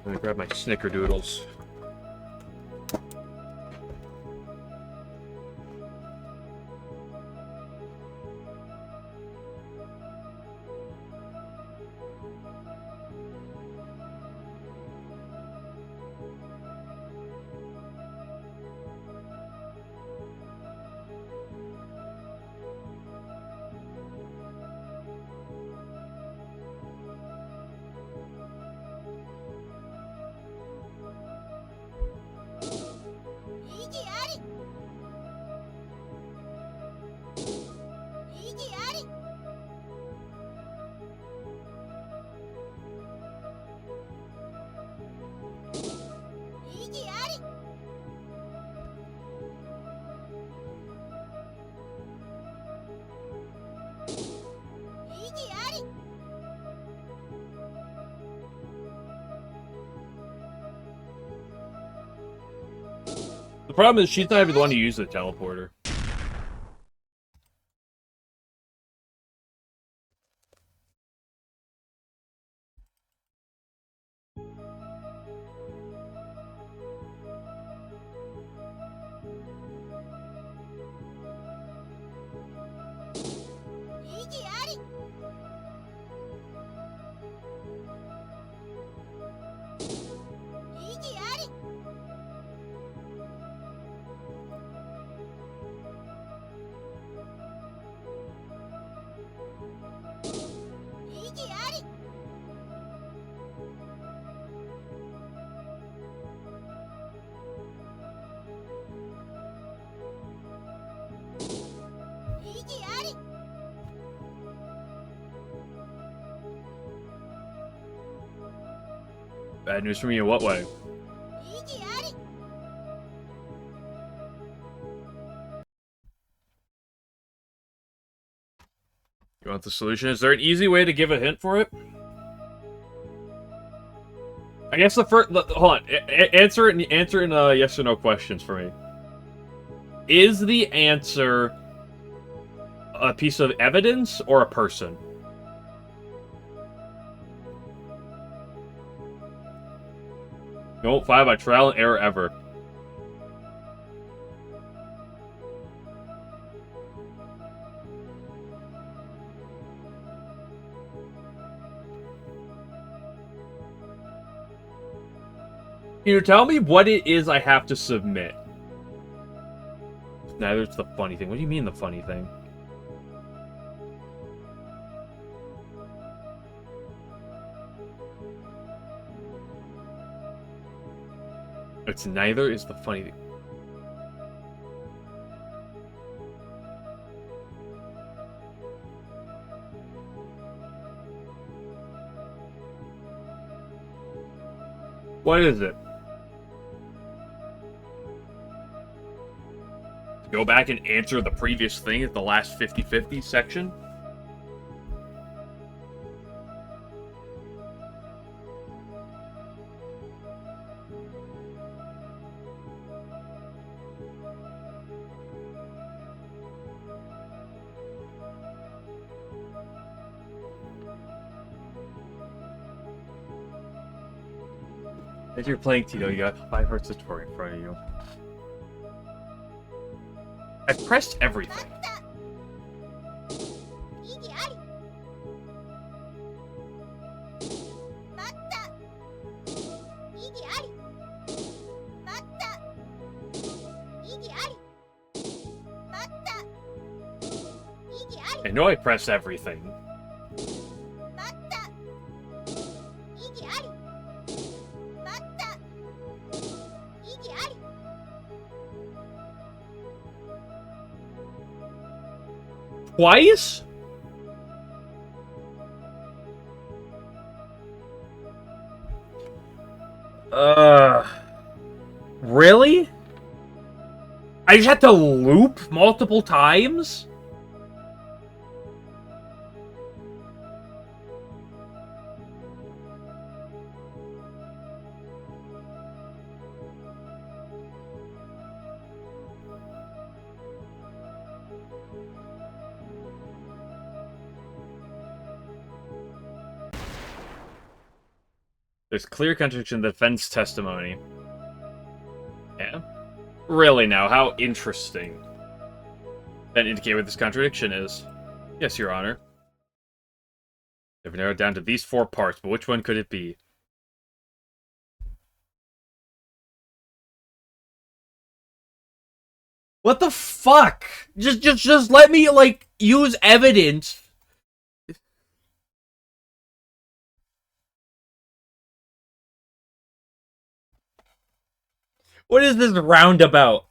I'm gonna grab my snickerdoodles. The problem is she's not even the one who used the teleporter. Bad news for me in what way? You want the solution? Is there an easy way to give a hint for it? I guess the first... Hold on. Answer it in yes or no questions for me. Is the answer a piece of evidence or a person? You won't find by trial and error ever. Can you tell me what it is I have to submit? Neither it's the funny thing. What do you mean the funny thing? It's neither is the funny thing. What is it? Go back and answer the previous thing at the last 50-50 section? If you're playing Tito, you got 5 hearts of Tori in front of you. I pressed everything. I know I pressed everything. Twice? Really? I just had to loop multiple times? There's clear contradiction in the defense testimony. Yeah? Really now, how interesting. That indicate what this contradiction is. Yes, Your Honor. They've narrowed down to these 4 parts, but which one could it be? What the fuck? Just let me, like, use evidence. What is this roundabout?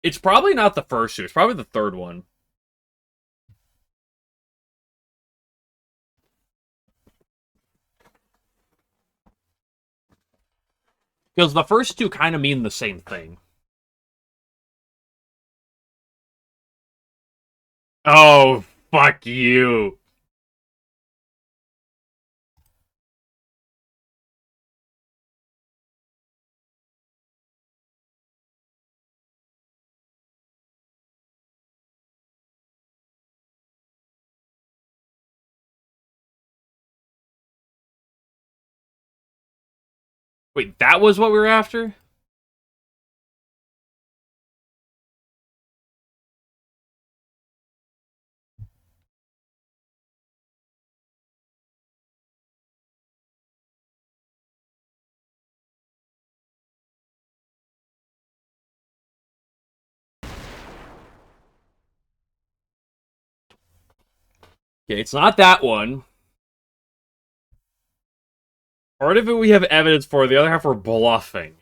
It's probably not the first two. It's probably the third one. Because the first two kind of mean the same thing. Oh, fuck you. Wait, that was what we were after? Okay, it's not that one. Part of it we have evidence for, the other half we're bluffing.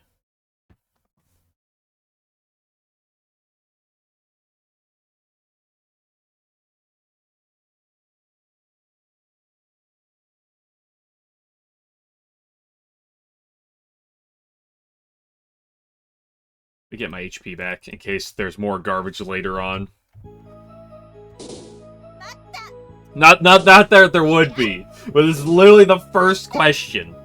To get my HP back in case there's more garbage later on. Not that there would be, but this is literally the first question.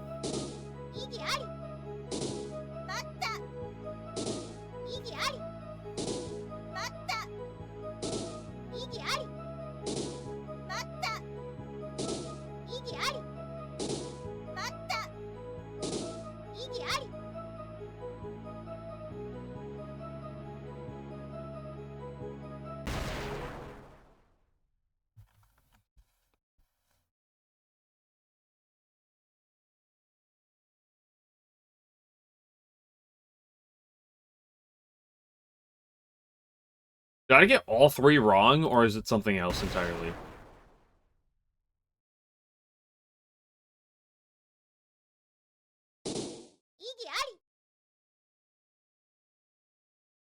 Did I get all three wrong, or is it something else entirely?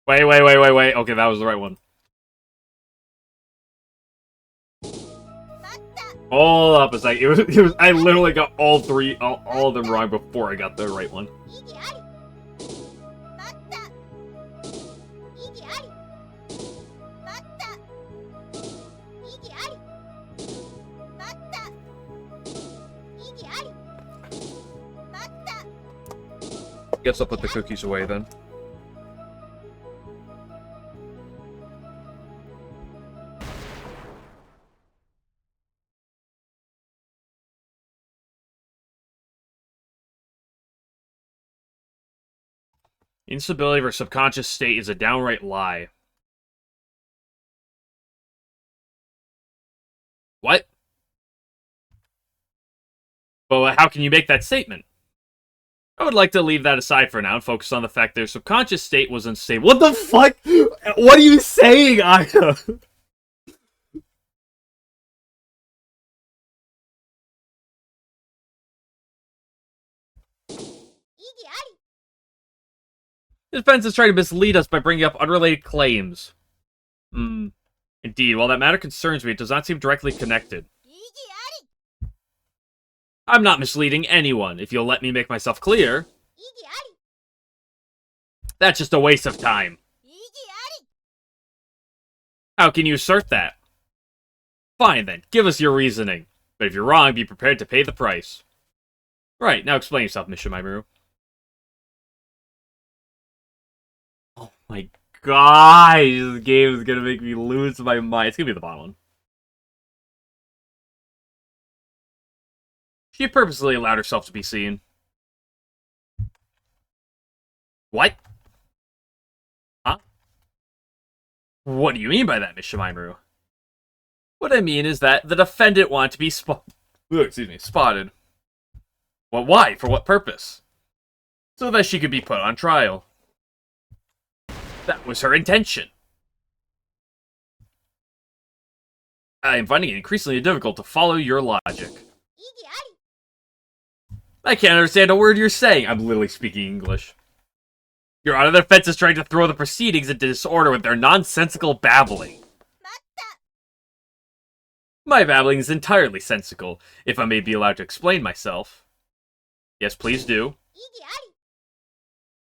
Wait. Okay, that was the right one. Hold up a sec. It was. I literally got all three, all of them wrong before I got the right one. Guess I'll put the cookies away then. Instability of our subconscious state is a downright lie. What? Well, how can you make that statement? I would like to leave that aside for now and focus on the fact their subconscious state was unstable. What the fuck? What are you saying, Aya? This defense is trying to mislead us by bringing up unrelated claims. Indeed, while that matter concerns me, it does not seem directly connected. I'm not misleading anyone, if you'll let me make myself clear. That's just a waste of time. How can you assert that? Fine then, give us your reasoning. But if you're wrong, be prepared to pay the price. Right, now explain yourself, Miss Shimaru. Oh my god, this game is gonna make me lose my mind. It's gonna be the bottom one. She purposely allowed herself to be seen. What? Huh? What do you mean by that, Miss Shimaru? What I mean is that the defendant wanted to be spotted. Well, why? For what purpose? So that she could be put on trial. That was her intention. I am finding it increasingly difficult to follow your logic. I can't understand a word you're saying. I'm literally speaking English. Your Honor, the defense is trying to throw the proceedings into disorder with their nonsensical babbling. My babbling is entirely sensical, if I may be allowed to explain myself. Yes, please do.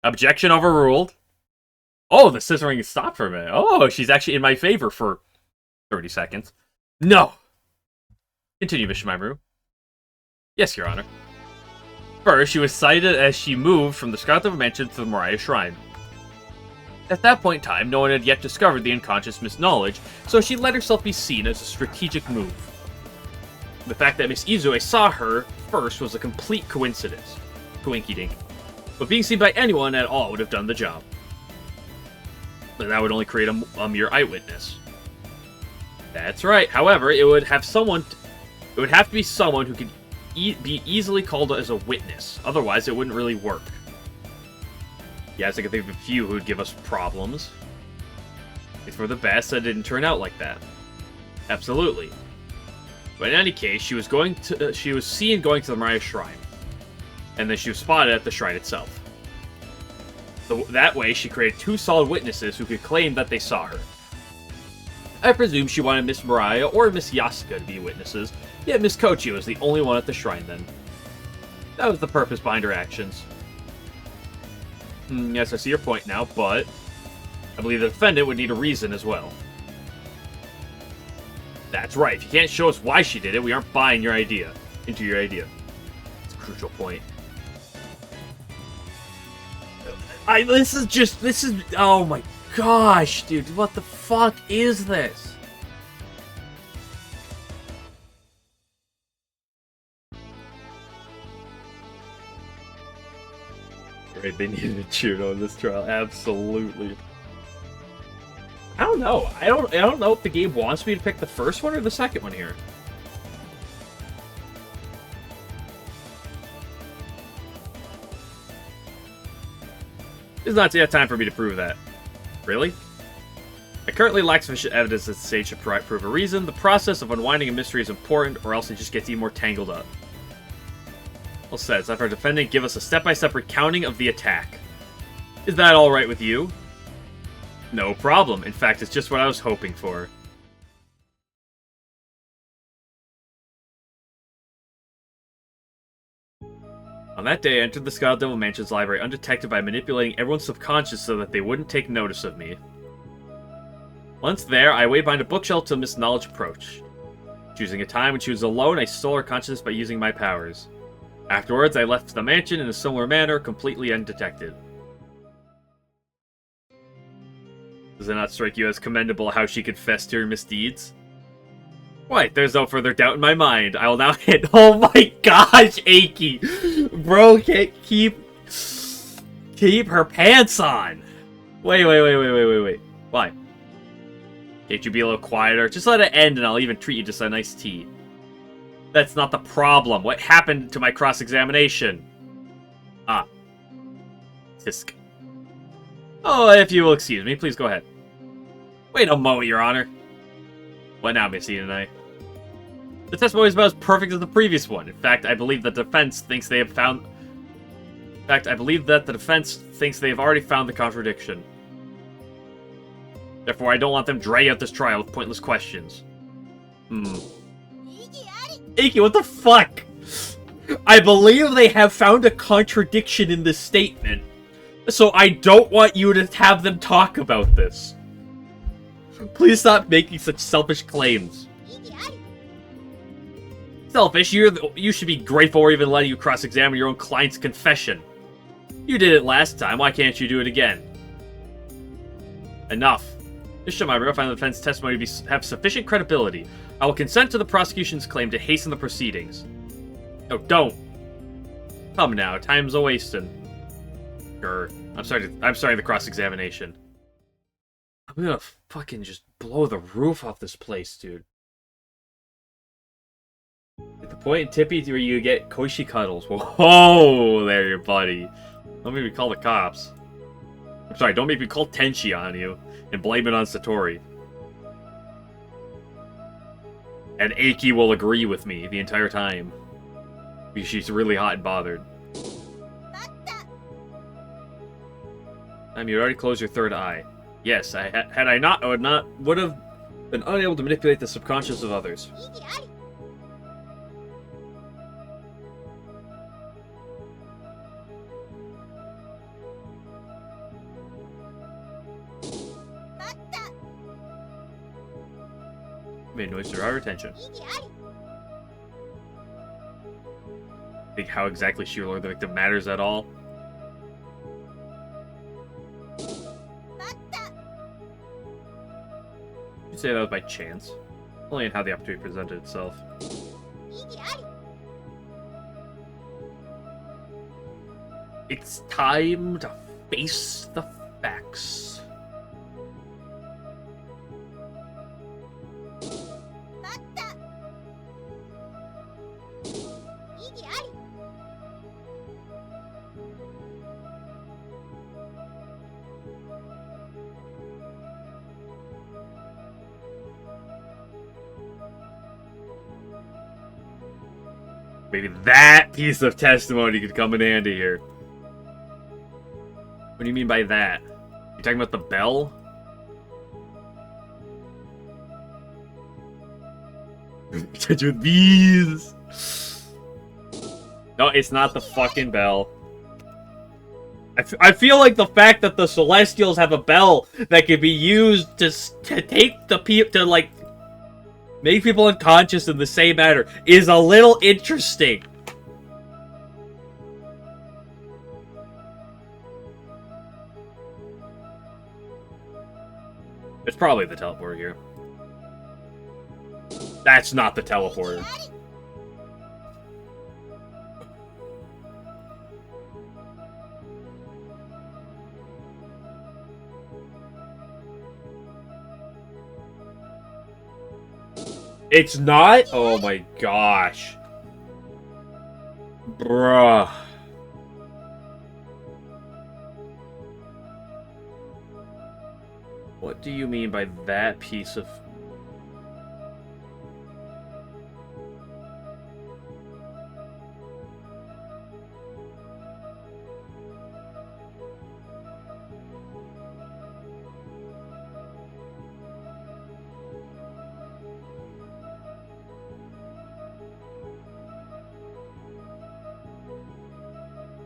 Objection overruled. Oh, the scissoring stopped for a minute. Oh, she's actually in my favor for 30 seconds. No! Continue, Miss Shimaru. Yes, Your Honor. First, she was sighted as she moved from the Scarlet Mansion to the Mariah Shrine. At that point in time, no one had yet discovered the unconscious Miss Knowledge, so she let herself be seen as a strategic move. The fact that Miss Izue saw her first was a complete coincidence. Coinky-dink. But being seen by anyone at all would have done the job. But that would only create a mere eyewitness. That's right. However, it would have to be someone who could be easily called as a witness. Otherwise, it wouldn't really work. Yes, I can think of a few who would give us problems. It's for the best that it didn't turn out like that. Absolutely. But in any case, she was seen going to the Mariah Shrine. and then she was spotted at the shrine itself. So that way, she created 2 solid witnesses who could claim that they saw her. I presume she wanted Miss Mariah or Miss Yasuka to be witnesses, yet Miss Kochi was the only one at the shrine then. That was the purpose behind her actions. Yes, I see your point now, but I believe the defendant would need a reason as well. That's right, if you can't show us why she did it, we aren't buying your idea. Into your idea. It's a crucial point. This is, oh my gosh, dude, what the fuck is this? Right, they needed a Juno in this trial, absolutely. I don't know. I don't know if the game wants me to pick the first one or the second one here. It's not yet time for me to prove that. Really? I currently lack sufficient evidence at this stage to prove a reason. The process of unwinding a mystery is important, or else it just gets even more tangled up. Well said. It's time for our defendant give us a step-by-step recounting of the attack. Is that alright with you? No problem. In fact, it's just what I was hoping for. On that day, I entered the Scarlet Devil Mansion's library undetected by manipulating everyone's subconscious so that they wouldn't take notice of me. Once there, I waited behind a bookshelf till Miss Knowledge approached. Choosing a time when she was alone, I stole her consciousness by using my powers. Afterwards, I left the mansion in a similar manner, completely undetected. Does it not strike you as commendable how she confessed to her misdeeds? Why, there's no further doubt in my mind. I will now hit. Oh my gosh, Aki! Bro can't keep her pants on! Wait. Why? Can't you be a little quieter? Just let it end and I'll even treat you to some nice tea. That's not the problem. What happened to my cross-examination? Ah. Tisk. Oh, if you will excuse me, please go ahead. Wait a moment, Your Honor. What now, Miss Idanai? The testimony is about as perfect as the previous one. In fact, I believe that the defense thinks they have found... In fact, I believe that the defense thinks they have already found the contradiction. Therefore, I don't want them drag out this trial with pointless questions. Iki, what the fuck? I believe they have found a contradiction in this statement. So I don't want you to have them talk about this. Please stop making such selfish claims. Selfish? You should be grateful we're even letting you cross-examine your own client's confession. You did it last time, why can't you do it again? Enough. This should my find the defense testimony to have sufficient credibility. I will consent to the prosecution's claim to hasten the proceedings. No, don't. Come now, time's a-wasting. Sure. I'm sorry the cross-examination. I'm gonna fucking just blow the roof off this place, dude. At the point in Tippy where you get Koishi cuddles. Whoa, there, your buddy. Don't make me call the cops. I'm sorry, don't make me call Tenshi on you and blame it on Satori. And Aki will agree with me the entire time. Because she's really hot and bothered. You already closed your third eye. Yes, had I not, I would have been unable to manipulate the subconscious of others. Made noise to our attention. Think how exactly she lured the victim matters at all? You'd say that was by chance. Only in how the opportunity presented itself. It's time to face the facts. Maybe that piece of testimony could come in handy here. What do you mean by that? You talking about the bell? Touch with these. No, it's not the fucking bell. I feel like the fact that the Celestials have a bell that could be used to take the people to like make people unconscious in the same manner is a little interesting. It's probably the teleporter here. That's not the teleporter. It's not? Oh my gosh. Bruh. What do you mean by that piece of...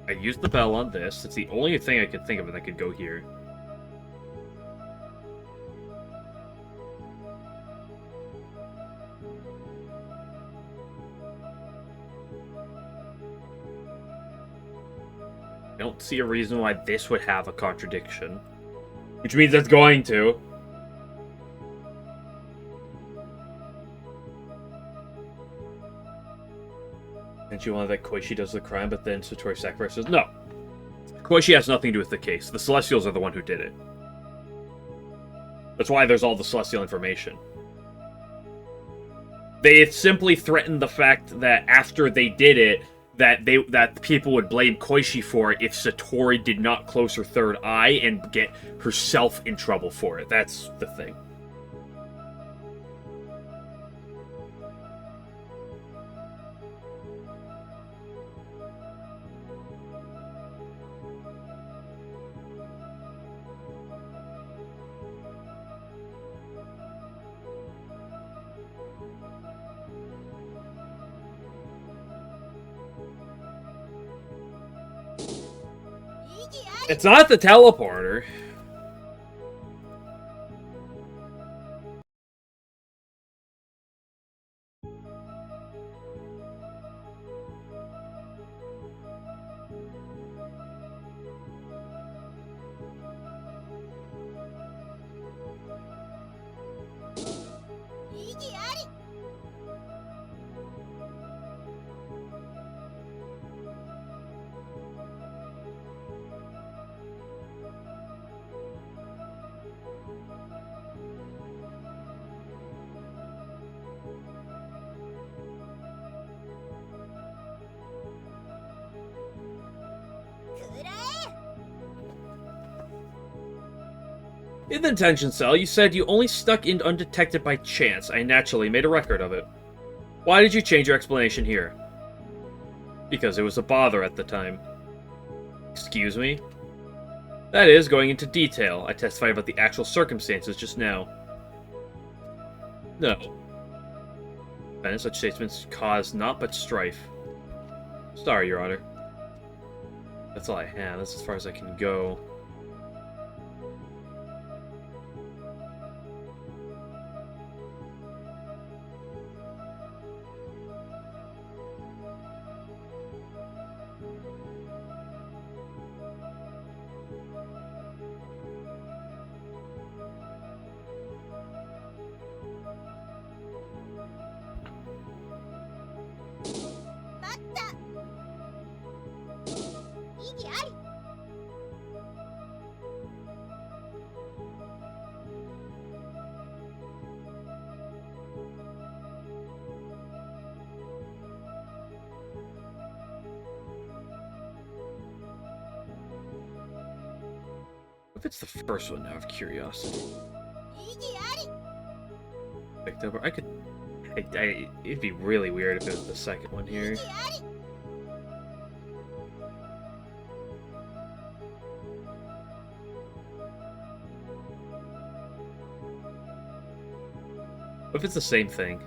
I used the bell on this. It's the only thing I could think of that could go here. I don't see a reason why this would have a contradiction. Which means it's going to. And she wanted that Koichi does the crime, but then Satori sacrifices. No. Koichi has nothing to do with the case. The Celestials are the one who did it. That's why there's all the Celestial information. They simply threatened the fact that after they did it, that people would blame Koichi for it if Satori did not close her third eye and get herself in trouble for it. That's the thing. It's not the teleporter. In the detention cell, you said you only stuck in undetected by chance. I naturally made a record of it. Why did you change your explanation here? Because it was a bother at the time. Excuse me? That is, going into detail. I testified about the actual circumstances just now. No. And such statements cause naught but strife. Sorry, Your Honor. That's all I have. That's as far as I can go. If it's the first one out of curiosity. Picked up, I could It'd be really weird if it was the second one here. What if it's the same thing?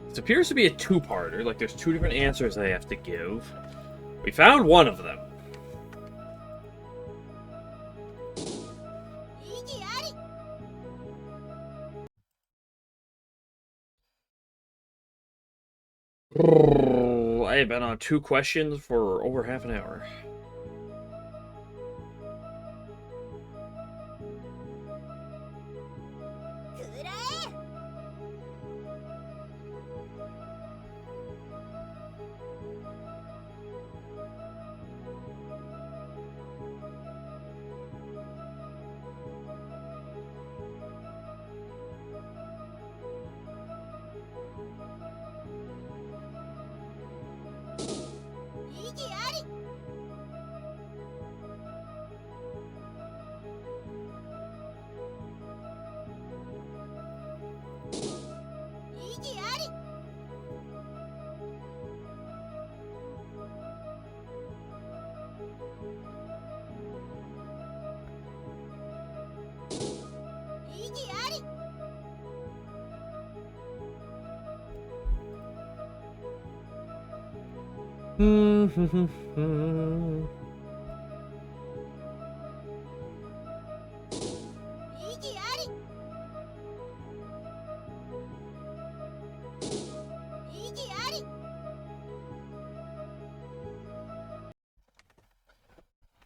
It appears to be a two-parter, like there's two different answers I have to give. We found one of them. I have been on 2 questions for over half an hour.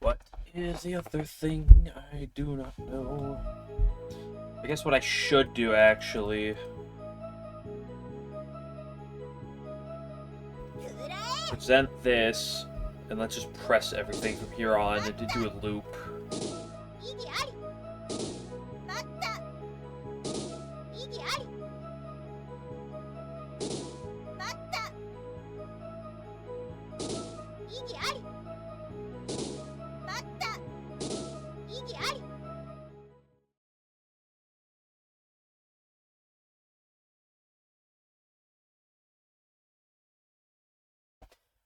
What is the other thing I do not know? I guess what I should do, actually... present this, and let's just press everything from here on and do a loop.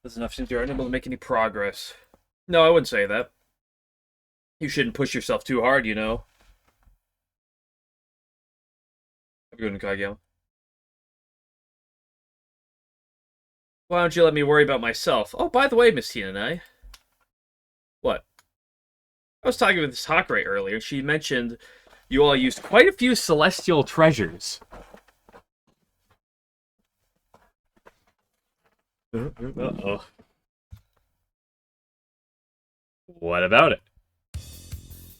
That's enough since you're unable to make any progress. No, I wouldn't say that. You shouldn't push yourself too hard, you know. Have a good one, Kageyama. Why don't you let me worry about myself? Oh, by the way, Miss Hinanai. What? I was talking with Sakurai earlier. She mentioned you all used quite a few celestial treasures. Uh-oh. What about it?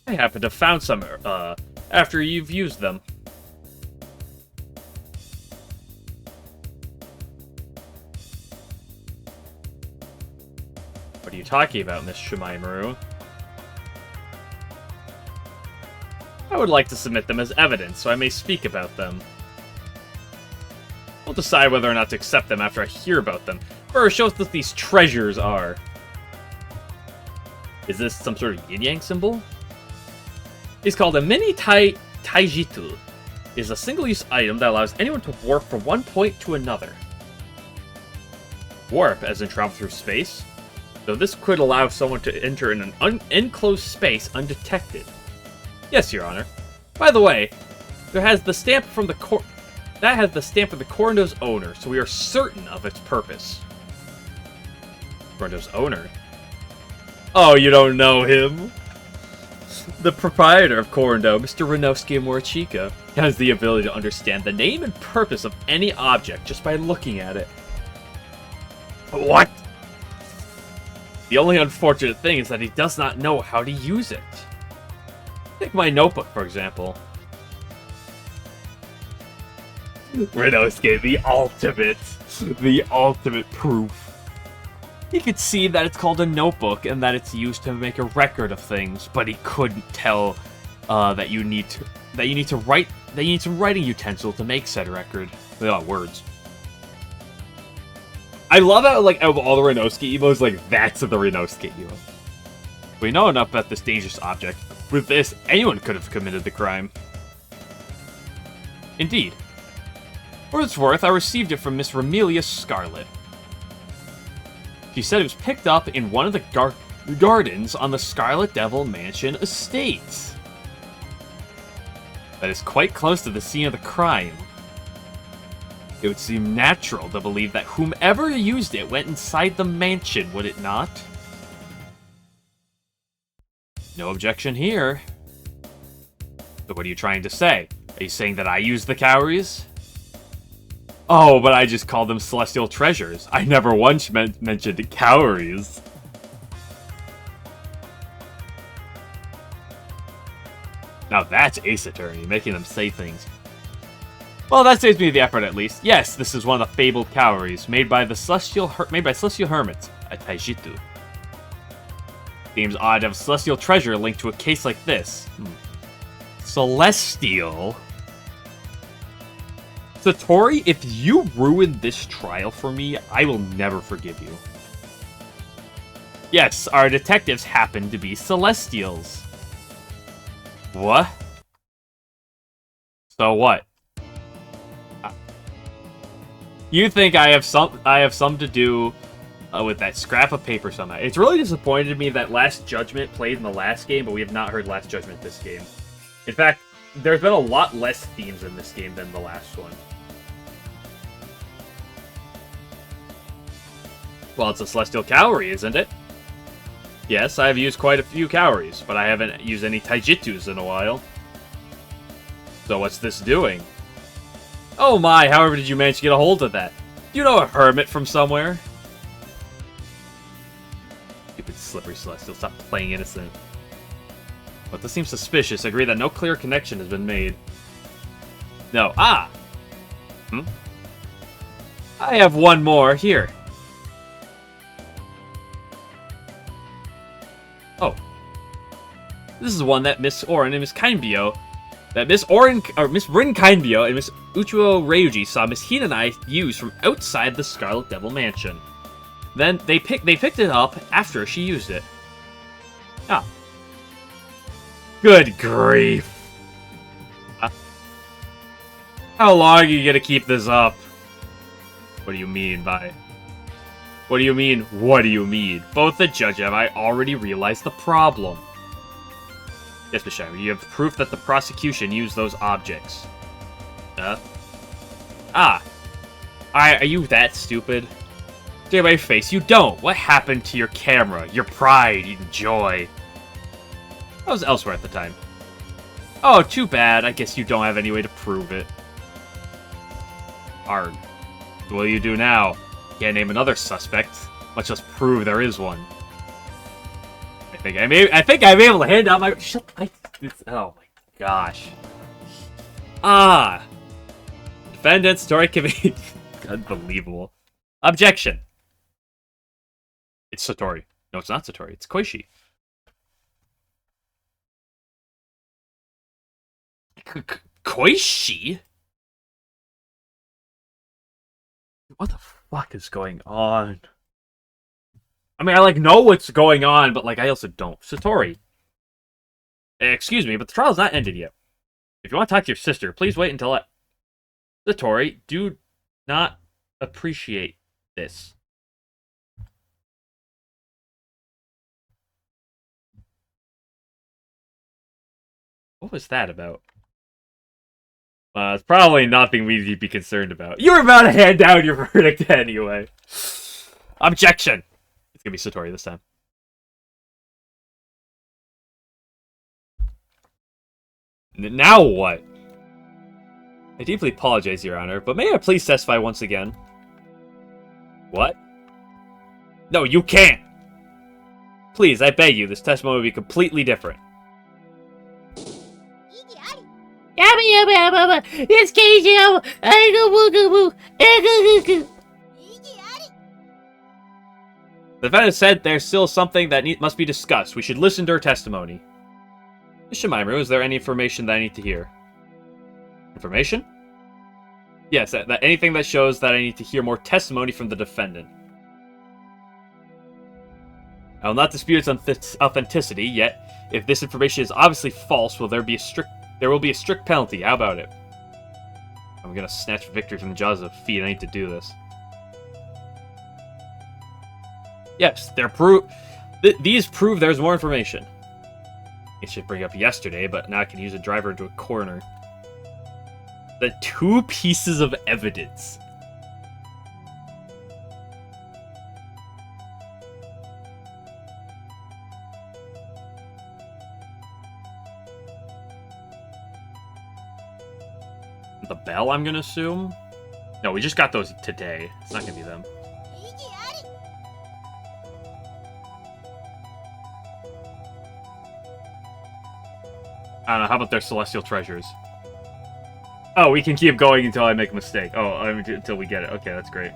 I happen to have found some, after you've used them. What are you talking about, Miss Shimaemaru? I would like to submit them as evidence, so I may speak about them. We'll decide whether or not to accept them after I hear about them. First, show us what these treasures are. Is this some sort of yin-yang symbol? It's called a mini taijitu. It is a single-use item that allows anyone to warp from one point to another. Warp, as in travel through space? Though this could allow someone to enter in an enclosed space undetected. Yes, Your Honor. By the way, there has the stamp from the that has the stamp of the Korondo's owner, so we are certain of its purpose. Korondo's owner? Oh, you don't know him? The proprietor of Korondo, Mr. Renowski Morchika, has the ability to understand the name and purpose of any object just by looking at it. What? The only unfortunate thing is that he does not know how to use it. Take my notebook, for example. Renowski, the ultimate proof. He could see that it's called a notebook and that it's used to make a record of things, but he couldn't tell that you need some writing utensil to make said record. Words. I love how, like, out of all the Renowski emos, like, that's the Renowski emo. We know enough about this dangerous object. With this, anyone could have committed the crime. Indeed. For what it's worth, I received it from Miss Remelia Scarlet. She said it was picked up in one of the gardens on the Scarlet Devil Mansion estate. That is quite close to the scene of the crime. It would seem natural to believe that whomever used it went inside the mansion, would it not? No objection here. So what are you trying to say? Are you saying that I used the cowries? Oh, but I just called them celestial treasures. I never once mentioned cowries. Now that's Ace Attorney, making them say things. Well, that saves me the effort at least. Yes, this is one of the fabled cowries, made by celestial hermits at Taijitu. Seems odd to have celestial treasure linked to a case like this. Celestial? Satori, if you ruin this trial for me, I will never forgive you. Yes, our detectives happen to be Celestials. What? So what? You think I have some to do with that scrap of paper somehow? It's really disappointed me that Last Judgment played in the last game, but we have not heard Last Judgment this game. In fact, there's been a lot less themes in this game than the last one. Well, it's a Celestial Cowrie, isn't it? Yes, I have used quite a few cowries, but I haven't used any Taijitus in a while. So what's this doing? Oh my, however did you manage to get a hold of that? Do you know a hermit from somewhere? Stupid slippery Celestial, stop playing innocent. But this seems suspicious. I agree that no clear connection has been made. No. Ah! I have one more. Here. Oh. This is one that Miss Orin and Miss Kainbyo... That Miss Rin Kainbyo and Miss Uchuo Ryuji saw Miss Hina and I use from outside the Scarlet Devil Mansion. Then they picked it up after she used it. Ah. Good grief. How long are you gonna keep this up? What do you mean by... What do you mean, what do you mean? Both the judge and I already realized the problem. Yes, Miss Shimer, you have proof that the prosecution used those objects. Ah. Are you that stupid? Stare by your face, you don't! What happened to your camera, your pride, and joy? I was elsewhere at the time. Oh, too bad. I guess you don't have any way to prove it. Arg. What will you do now? Can't name another suspect, much less prove there is one. I think I'm able to hand out my... Oh my gosh. Ah! Defendant, story committee. Unbelievable. Objection. It's Satori. No, it's not Satori. It's Koishi. Koishi? What the fuck is going on? I mean, I, know what's going on, but, I also don't. Satori. Excuse me, but the trial's not ended yet. If you want to talk to your sister, please wait until Satori, do not appreciate this. What was that about? It's probably nothing we need to be concerned about. You were about to hand down your verdict anyway. Objection! It's gonna be Satori this time. Now what? I deeply apologize, Your Honor, but may I please testify once again? What? No, you can't! Please, I beg you, this testimony will be completely different. It's crazy. The defendant said there's still something that must be discussed. We should listen to her testimony. Ms. Shimaru, is there any information that I need to hear? Information? Yes, that anything that shows that I need to hear more testimony from the defendant. I will not dispute its authenticity, yet if this information is obviously false, there will be a strict penalty. How about it? I'm gonna snatch victory from the jaws of defeat. I need to do this. Yes, these prove there's more information. It should bring up yesterday, but now I can use a driver into a corner. The 2 pieces of evidence. The bell, I'm gonna assume? No, we just got those today. It's not gonna be them. I don't know, how about their celestial treasures? Oh, we can keep going until I make a mistake. Oh, until we get it. Okay, that's great.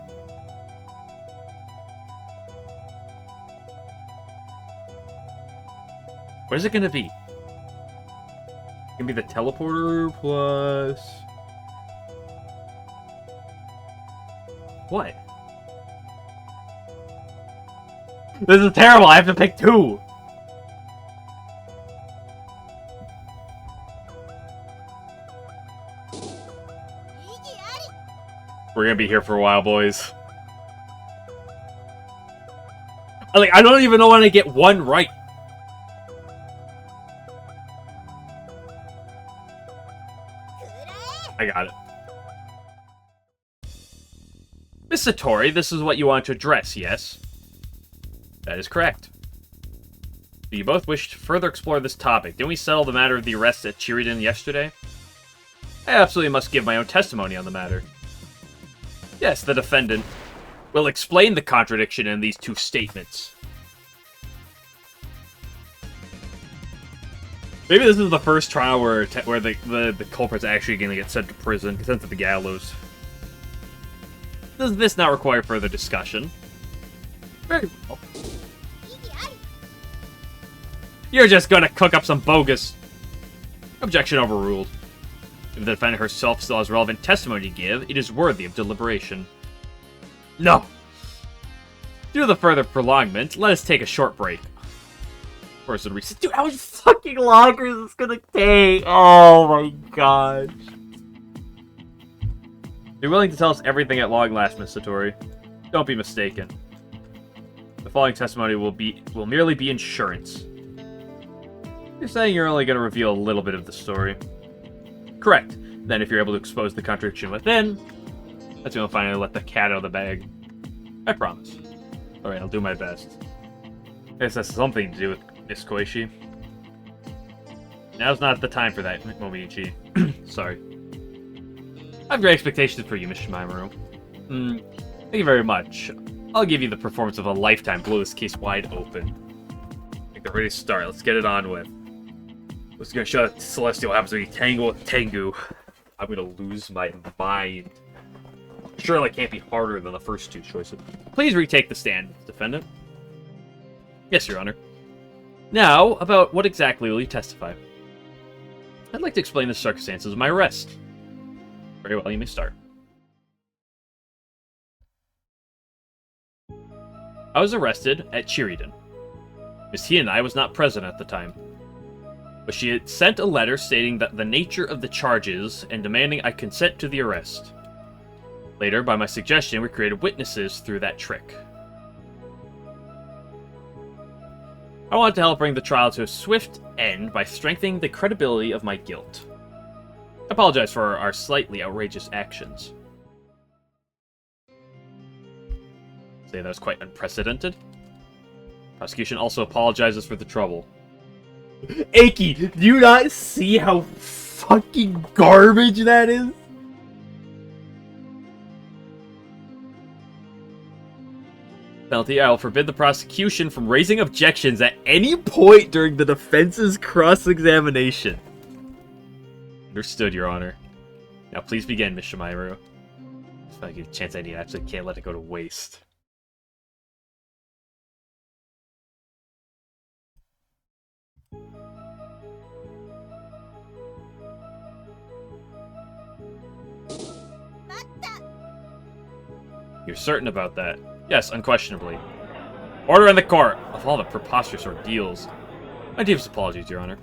What is it gonna be? It's gonna be the teleporter plus... What? This is terrible, I have to pick 2! We're gonna be here for a while, boys. I don't even know when I get 1 right. I got it. Miss Satori, this is what you want to address, yes? That is correct. Do you both wish to further explore this topic? Didn't we settle the matter of the arrest at Chiriden yesterday? I absolutely must give my own testimony on the matter. Yes, the defendant will explain the contradiction in these 2 statements. Maybe this is the first trial where the culprit's actually going to get sent to prison, sent to the gallows. Does this not require further discussion? Very well. You're just gonna cook up some bogus... Objection overruled. If the defendant herself still has relevant testimony to give, it is worthy of deliberation. No! Due to the further prolongment, let us take a short break. First, dude, how much fucking longer is this gonna take? Oh my gosh. You're willing to tell us everything at long last, Miss Satori. Don't be mistaken. The following testimony will merely be insurance. You're saying you're only going to reveal a little bit of the story. Correct. Then if you're able to expose the contradiction within, that's when you'll finally let the cat out of the bag. I promise. Alright, I'll do my best. I guess that's something to do with Miss Koichi. Now's not the time for that, Momiichi. Sorry. I have great expectations for you, Miss Shimaru. Thank you very much. I'll give you the performance of a lifetime, blow this case wide open. I think they're ready to start. Let's get it on with. Let's go show Celestial what happens when you tangle with Tengu. I'm gonna lose my mind. Surely it can't be harder than the first 2 choices. Please retake the stand, defendant. Yes, Your Honor. Now, about what exactly will you testify? I'd like to explain the circumstances of my arrest. Very well, you may start. I was arrested at Chiriden. Miss Hina was not present at the time, but she had sent a letter stating that the nature of the charges and demanding I consent to the arrest. Later, by my suggestion, we created witnesses through that trick. I wanted to help bring the trial to a swift end by strengthening the credibility of my guilt. I apologize for our slightly outrageous actions. Say that was quite unprecedented. Prosecution also apologizes for the trouble. Aki, do you not see how fucking garbage that is? Penalty, I will forbid the prosecution from raising objections at any point during the defense's cross-examination. Understood, Your Honor. Now please begin, Miss Shimaru. If I get a chance I need, I absolutely can't let it go to waste. You're certain about that? Yes, unquestionably. Order in the court! Of all the preposterous ordeals. My deepest apologies, Your Honor.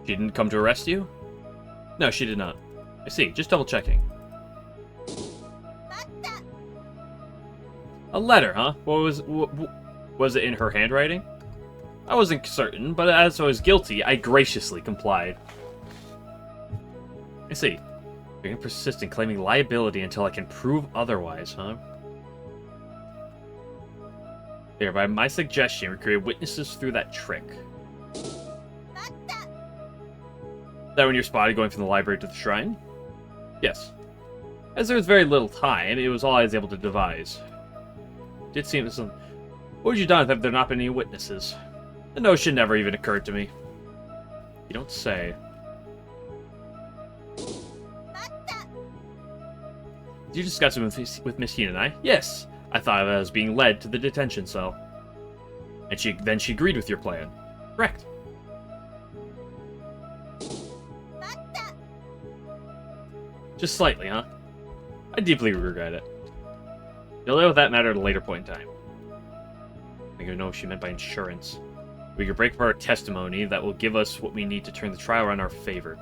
She didn't come to arrest you? No, she did not. I see. Just double checking. A letter, huh? Was it in her handwriting? I wasn't certain, but as I was guilty, I graciously complied. I see. You're gonna persist in claiming liability until I can prove otherwise, huh? There, by my suggestion, we create witnesses through that trick. That when you're spotted going from the library to the shrine? Yes. As there was very little time, it was all I was able to devise. It did seem some. What would you done if there not been any witnesses? The notion never even occurred to me. You don't say. Did you discuss it with Miss Shin and I? Yes. I thought of it as being led to the detention cell. And then she agreed with your plan. Correct. Just slightly, huh? I deeply regret it. You'll deal with that matter at a later point in time. I don't know what she meant by insurance. We can break apart our testimony that will give us what we need to turn the trial around our favor.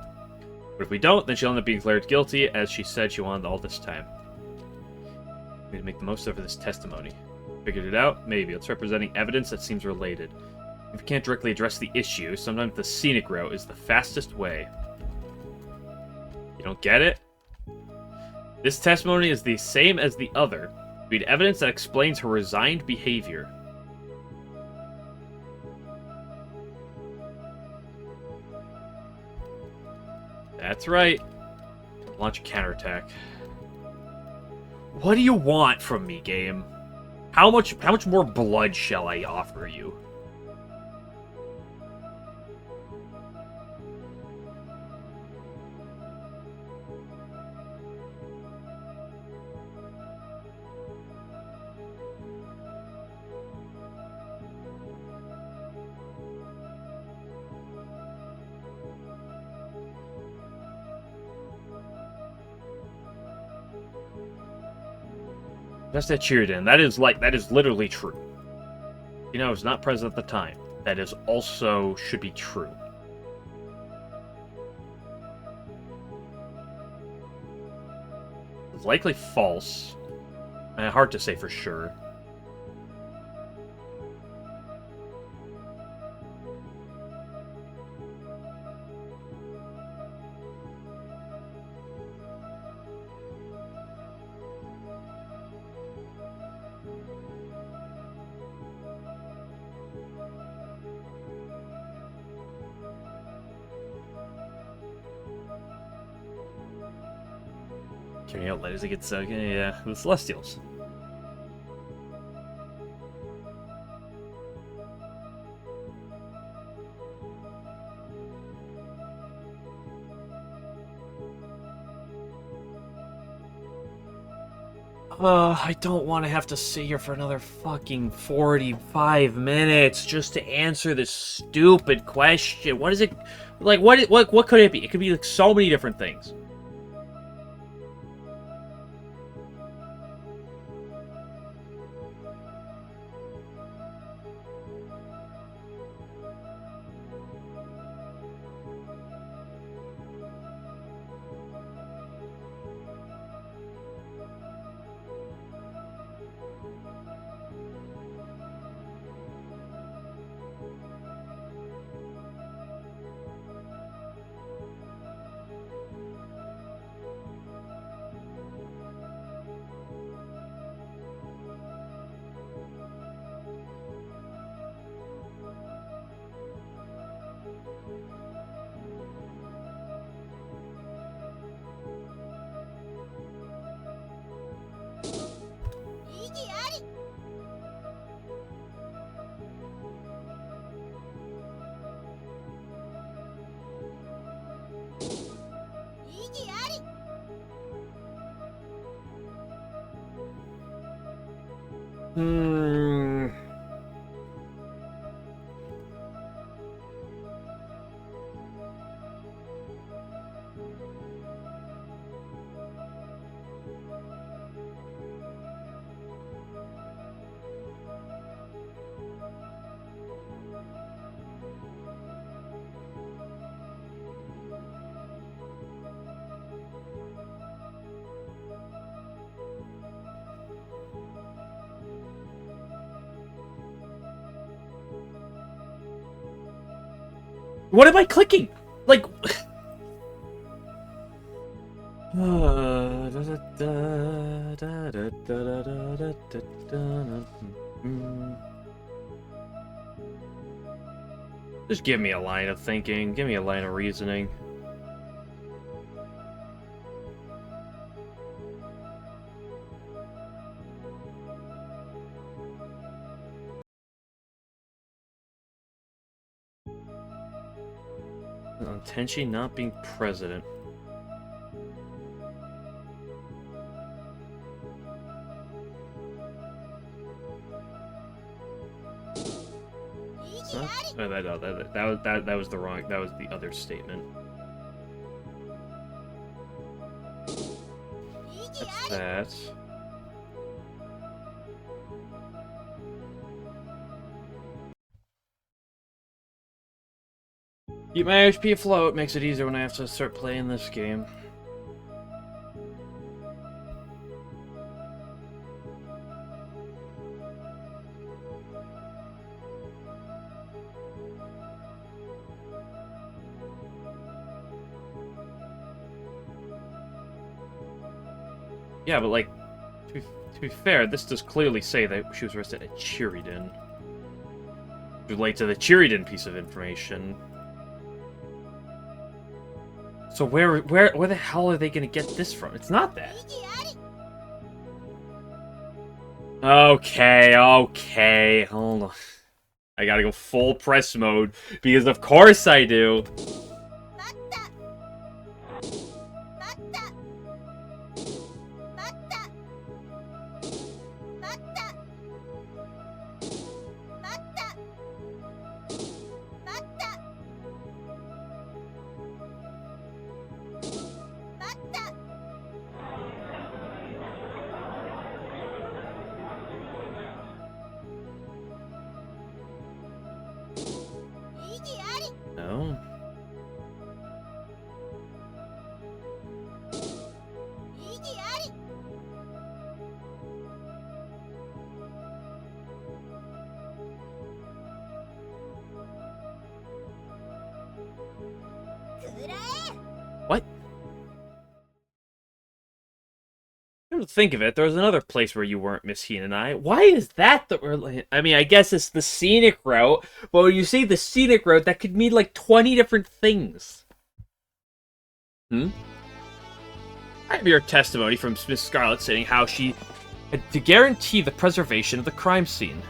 But if we don't, then she'll end up being declared guilty, as she said she wanted all this time. We need to make the most of this testimony. Figured it out? Maybe. It's representing evidence that seems related. If we can't directly address the issue, sometimes the scenic route is the fastest way. You don't get it? This testimony is the same as the other. We need evidence that explains her resigned behavior. That's right. Launch a counterattack. What do you want from me, game? How much more blood shall I offer you? That's that Sheridan. That is literally true. You know, I was not present at the time. That is also should be true. It's likely false. Hard to say for sure. Carrying out letters against yeah, the Celestials. I don't want to have to sit here for another fucking 45 minutes just to answer this stupid question. What is it? Like, what could it be? It could be like so many different things. Hmm. What am I clicking? Like... Just give me a line of thinking. Give me a line of reasoning. On Tenshi not being president. That was the wrong. That was the other statement. That's that. Keep my HP afloat. Makes it easier when I have to start playing this game. Yeah, but like, to be fair, this does clearly say that she was arrested at Chiriden. Relate to the Chiriden piece of information. So where the hell are they gonna get this from? It's not that. Okay, hold on. I gotta go full press mode, because of course I do. No. What? Come to think of it, there was another place where you weren't Miss Heen and I. Why is that we're... I mean, I guess it's the scenic route, but when you say the scenic route, that could mean like 20 different things. I have your testimony from Miss Scarlet saying how she had to guarantee the preservation of the crime scene.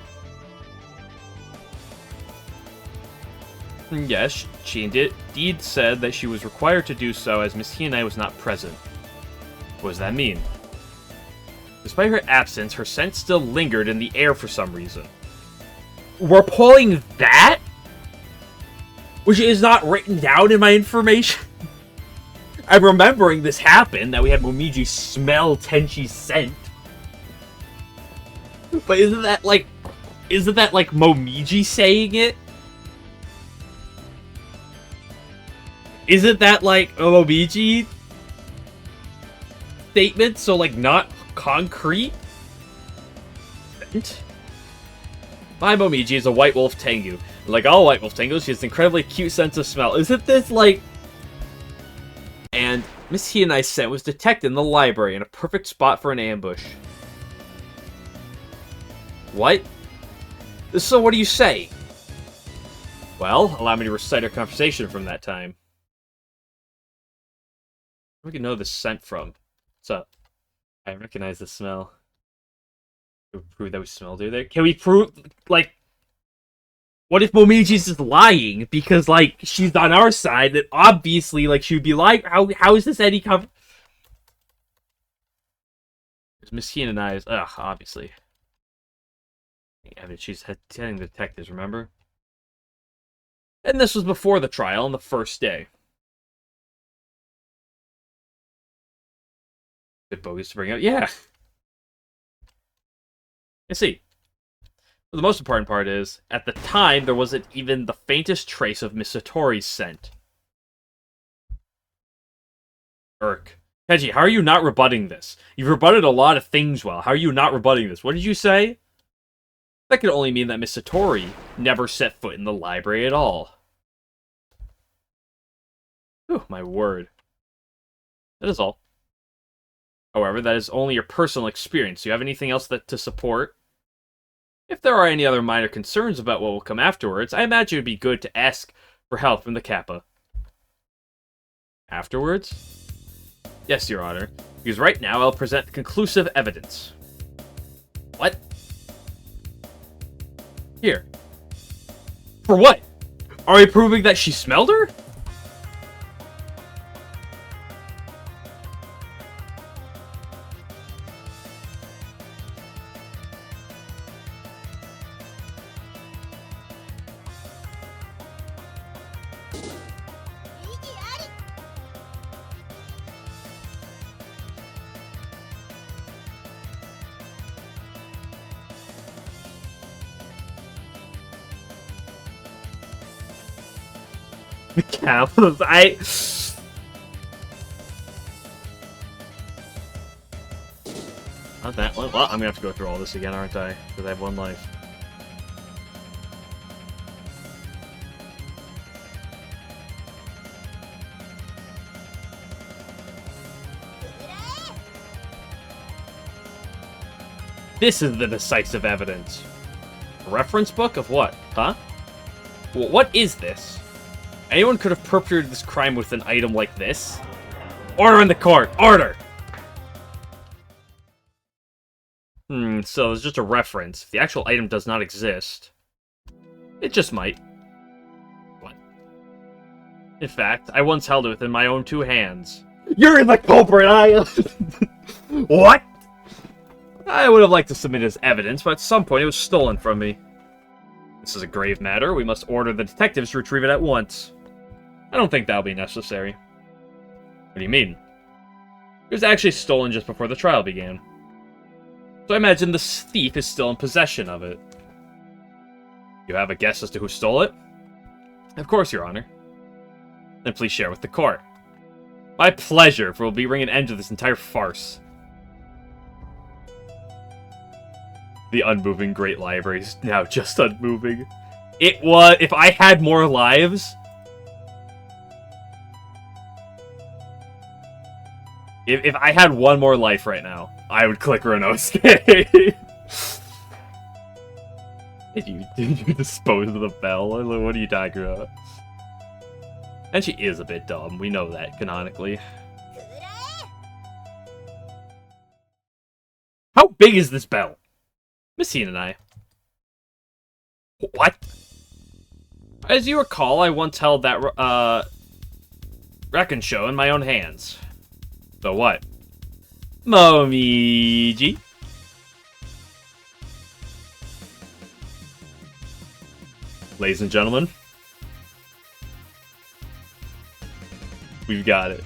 Yes, she indeed said that she was required to do so as Miss Heen was not present. What does that mean? Despite her absence, her scent still lingered in the air for some reason. We're pulling that? Which is not written down in my information? I'm remembering this happened, that we had Momiji smell Tenshi's scent. But isn't that like Momiji saying it? Isn't that like a Momiji statement? So like not concrete? My Momiji is a white wolf tengu. Like all white wolf tengus, she has an incredibly cute sense of smell. Isn't this like... And Miss Hienai's scent was detected in the library in a perfect spot for an ambush. What? So what do you say? Well, allow me to recite our conversation from that time. Where do we know the scent from? What's up? I recognize the smell. Can we prove that we smelled her there? Can we prove, like... What if Momiji's just lying? Because, like, she's on our side, that obviously, like, she would be lying. How is this any cover? It's Miss Hien and I. Ugh, obviously. Yeah, but she's telling the detectives, remember? And this was before the trial on the first day. Good bogus to bring up. Yeah. Let's see. The most important part is, at the time, there wasn't even the faintest trace of Miss Satori's scent. Irk. Tenshi, how are you not rebutting this? You've rebutted a lot of things well. How are you not rebutting this? What did you say? That could only mean that Miss Satori never set foot in the library at all. Oh, my word. That is all. However, that is only your personal experience. Do you have anything else to support? If there are any other minor concerns about what will come afterwards, I imagine it would be good to ask for help from the Kappa. Afterwards? Yes, Your Honor. Because right now I'll present conclusive evidence. What? Here. For what? Are we proving that she smelled her? The cows, Not that one. Well, I'm gonna have to go through all this again, aren't I? Because I have one life. This is the decisive evidence. A reference book of what? Huh? Well, what is this? Anyone could have perpetrated this crime with an item like this. Order in the court! Order! So it's just a reference. If the actual item does not exist, it just might. What? In fact, I once held it within my own 2 hands. You're the culprit, What? I would have liked to submit as evidence, but at some point it was stolen from me. This is a grave matter. We must order the detectives to retrieve it at once. I don't think that'll be necessary. What do you mean? It was actually stolen just before the trial began. So I imagine the thief is still in possession of it. You have a guess as to who stole it? Of course, Your Honor. Then please share with the court. My pleasure, for we'll be bringing an end to this entire farce. The unmoving Great Library is now just unmoving. It was... If I had more lives... If I had one more life right now, I would click Renosuke. Did you dispose of the bell? What are you talking about? And she is a bit dumb. We know that, canonically. How big is this bell? Miss Shin and I. What? As you recall, I once held that, Reckon show in my own hands. So what? Momiji? Ladies and gentlemen, we've got it.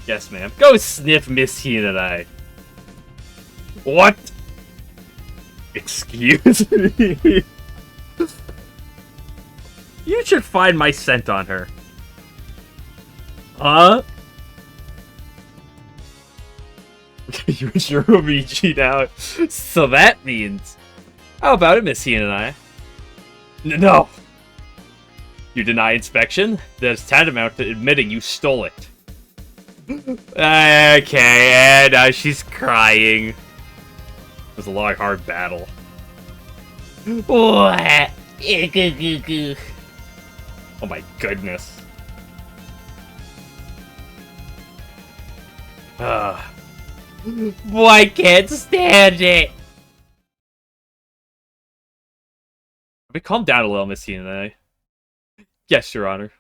Yes, ma'am. Go sniff Miss Shin and I. What? Excuse me? You should find my scent on her. Huh? You're Momiji now. So that means... How about it, Miss Shin and I? No! You deny inspection? That's tantamount to admitting you stole it. Okay, and now she's crying. It was a long, hard battle. What? Oh my goodness. Boy, I can't stand it! But calm down a little, Miss Shin and I. Yes, Your Honor.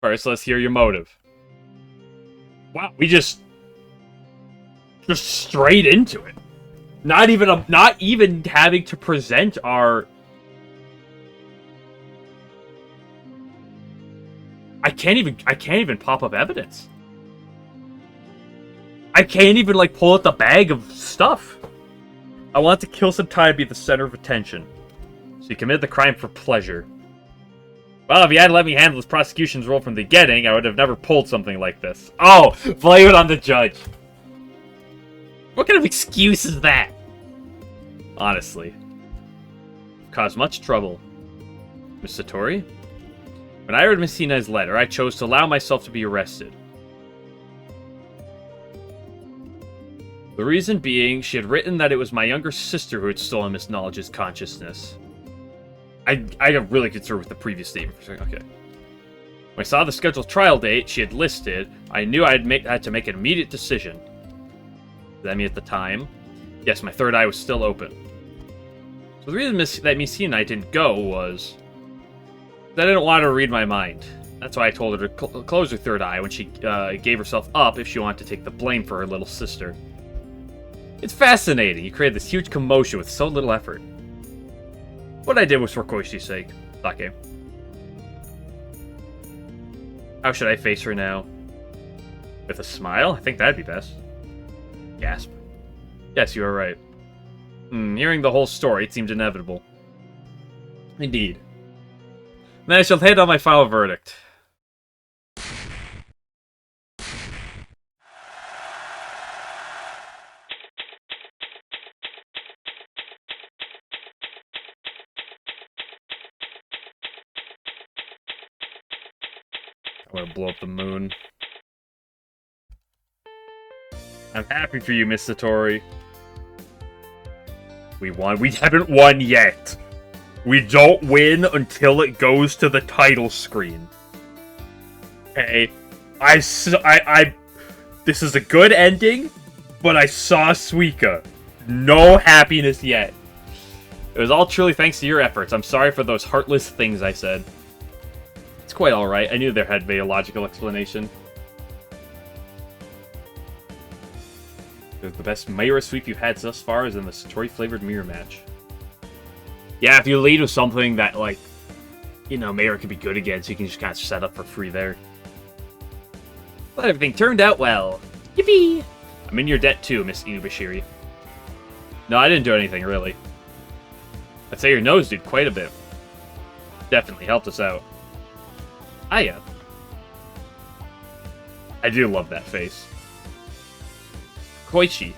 First, let's hear your motive. Wow, we just straight into it. Not even having to present our... I can't even pop up evidence. I can't even, like, pull out the bag of stuff. I want to kill some time and be the center of attention. So you committed the crime for pleasure. Well, if you had let me handle this prosecution's role from the beginning, I would have never pulled something like this. Oh, blame it on the judge. What kind of excuse is that? Honestly. Caused much trouble. Miss Satori? When I read Miss Hina's letter, I chose to allow myself to be arrested. The reason being, she had written that it was my younger sister who had stolen Miss Knowledge's consciousness. I got really concerned with the previous statement for a second. Okay. When I saw the scheduled trial date she had listed, I knew I had to make an immediate decision. Does that mean at the time? Yes, my third eye was still open. So the reason that Miss Hina and I didn't go was that I didn't want her to read my mind. That's why I told her to close her third eye when she gave herself up if she wanted to take the blame for her little sister. It's fascinating. You created this huge commotion with so little effort. What I did was for Koishi's sake. Sake. How should I face her now? With a smile? I think that'd be best. Gasp. Yes, you are right. Hearing the whole story, it seemed inevitable. Indeed. Then I shall hit on my final verdict. I'm gonna blow up the moon. I'm happy for you, Miss Satori. We won. We haven't won yet. We don't win until it goes to the title screen. Okay? This is a good ending, but I saw Suika. No happiness yet. It was all truly thanks to your efforts. I'm sorry for those heartless things I said. It's quite alright. I knew there had to be a logical explanation. The best Mayra sweep you've had thus far is in the Satori-flavored mirror match. Yeah, if you lead with something that, like, you know, Mayra could be good against, you can just kind of set up for free there. But everything turned out well. Yippee! I'm in your debt too, Miss Inubashiri. No, I didn't do anything, really. I'd say your nose did quite a bit. Definitely helped us out. Ah, yeah. I do love that face. Koichi.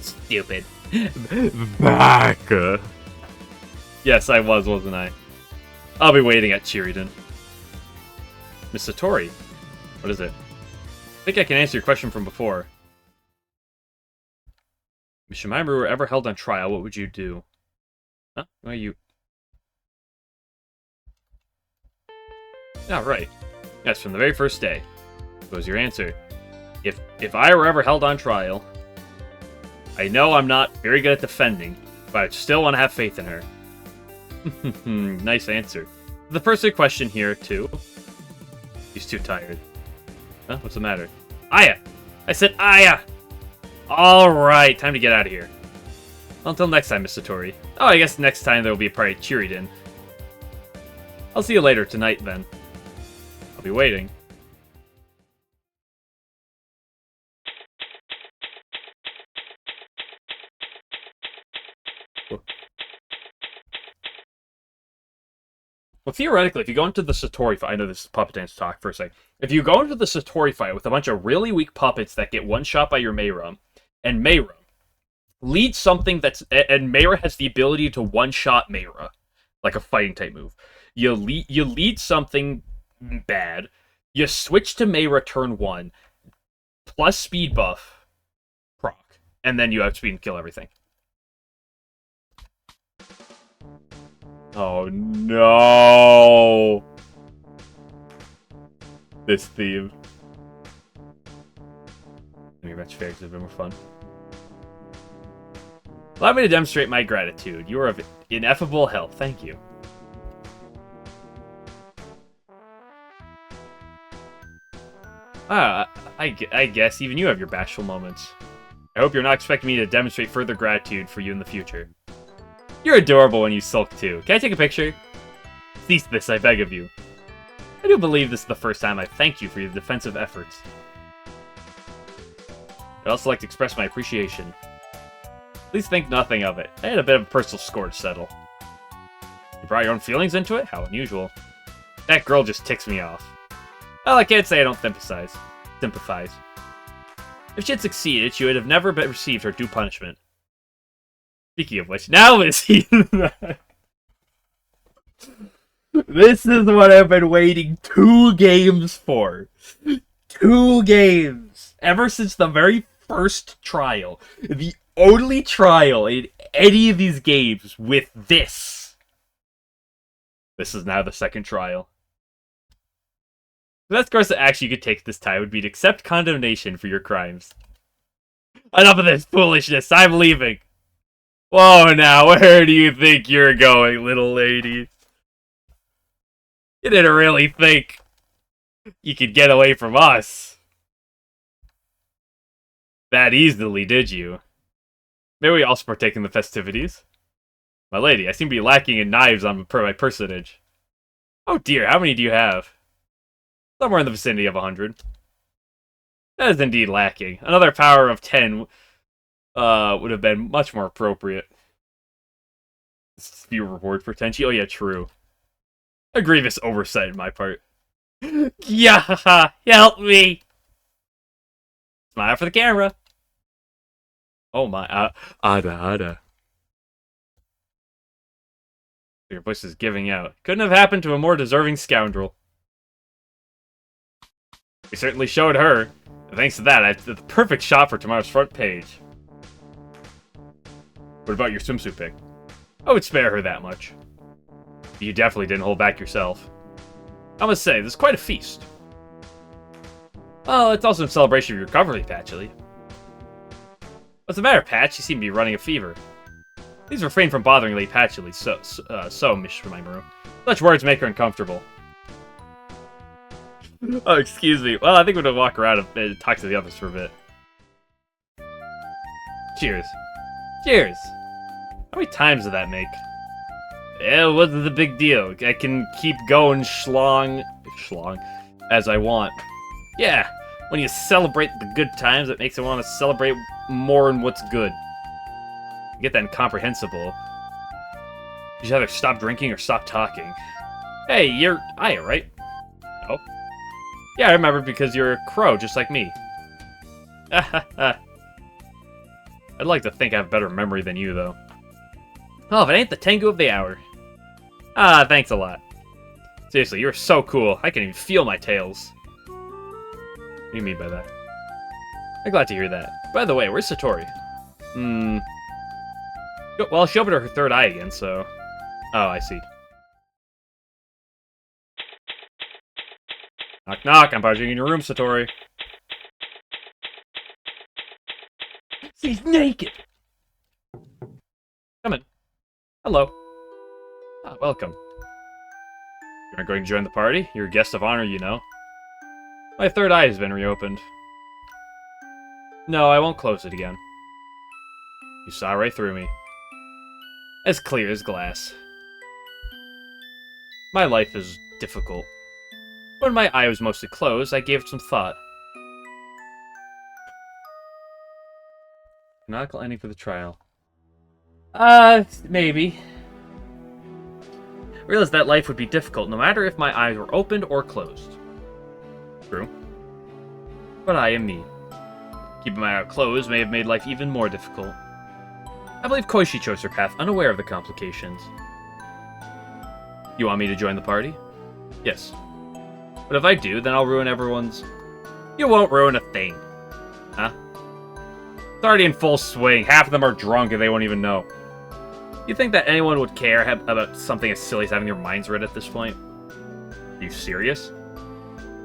Stupid. Baka. Yes, I was, wasn't I? I'll be waiting at Chiridan. Miss Satori. What is it? I think I can answer your question from before. If Shimaru were ever held on trial, what would you do? Huh? Well, you... Oh, right. Yes, from the very first day. What was your answer? If I were ever held on trial, I know I'm not very good at defending, but I still want to have faith in her. Nice answer. The first question here, too. He's too tired. Huh? What's the matter? Aya! I said Aya! Alright, time to get out of here. Well, until next time, Miss Satori. Oh, I guess next time there will be a party at Chiridan. I'll see you later tonight, then. I'll be waiting. Well, theoretically, if you go into the Satori fight, I know this is puppet dance talk for a second. If you go into the Satori fight with a bunch of really weak puppets that get one shot by your Mayra, and Mayra leads something that's, and Mayra has the ability to one shot Mayra, like a fighting type move. You lead something bad. You switch to Mayra turn 1, plus speed buff, proc, and then you have speed and kill everything. Oh no! This theme. Your match fairs have been more fun. Allow me to demonstrate my gratitude. You are of ineffable help. Thank you. I guess even you have your bashful moments. I hope you're not expecting me to demonstrate further gratitude for you in the future. You're adorable when you sulk too. Can I take a picture? Cease this, I beg of you. I do believe this is the first time I've thanked you for your defensive efforts. I'd also like to express my appreciation. Please think nothing of it. I had a bit of a personal score to settle. You brought your own feelings into it? How unusual. That girl just ticks me off. Well, I can't say I don't sympathize. If she had succeeded, she would have never received her due punishment. Speaking of which, now is he... This is what I've been waiting 2 games for. 2 games. Ever since the very first trial. The only trial in any of these games with this. This is now the second trial. The best course of action you could take this time would be to accept condemnation for your crimes. Enough of this foolishness. I'm leaving. Whoa, now, where do you think you're going, little lady? You didn't really think you could get away from us that easily, did you? May we also partake in the festivities? My lady, I seem to be lacking in knives on my personage. Oh dear, how many do you have? Somewhere in the vicinity of 100. That is indeed lacking. Another power of 10 would have been much more appropriate. This be a reward for Tenshi? Oh yeah, true. A grievous oversight on my part. Yeah, help me! Smile for the camera. Oh my, Ada. Your voice is giving out. Couldn't have happened to a more deserving scoundrel. We certainly showed her. Thanks to that, I have the perfect shot for tomorrow's front page. What about your swimsuit pick? I would spare her that much. You definitely didn't hold back yourself. I must say, this is quite a feast. Oh, it's also a celebration of your recovery, Patchley. What's the matter, Patch? You seem to be running a fever. Please refrain from bothering Lady Patchley, so, Miss Mamoru. Such words make her uncomfortable. Oh, excuse me. Well, I think we're gonna walk around and talk to the others for a bit. Cheers. Cheers! How many times did that make? Yeah, what's the big deal? I can keep going schlong as I want. Yeah, when you celebrate the good times, it makes me want to celebrate more in what's good. You get that incomprehensible. You should either stop drinking or stop talking. Hey, you're Aya, right? Oh. Yeah, I remember because you're a crow, just like me. I'd like to think I have better memory than you, though. Oh, if it ain't the Tengu of the hour. Ah, thanks a lot. Seriously, you're so cool. I can even feel my tails. What do you mean by that? I'm glad to hear that. By the way, where's Satori? Well, she opened her third eye again, so... Oh, I see. Knock, knock. I'm barging in your room, Satori. She's naked! Come in. Hello. Ah, welcome. You aren't going to join the party? You're a guest of honor, you know. My third eye has been reopened. No, I won't close it again. You saw right through me. As clear as glass. My life is difficult. When my eye was mostly closed, I gave it some thought. Canonical ending for the trial. Maybe. I realized that life would be difficult, no matter if my eyes were opened or closed. True. But I am me. Keeping my eye closed may have made life even more difficult. I believe Koishi chose her path, unaware of the complications. You want me to join the party? Yes. But if I do, then I'll ruin everyone's... You won't ruin a thing. Huh? It's already in full swing. Half of them are drunk and they won't even know. You think that anyone would care about something as silly as having their minds read at this point? Are you serious?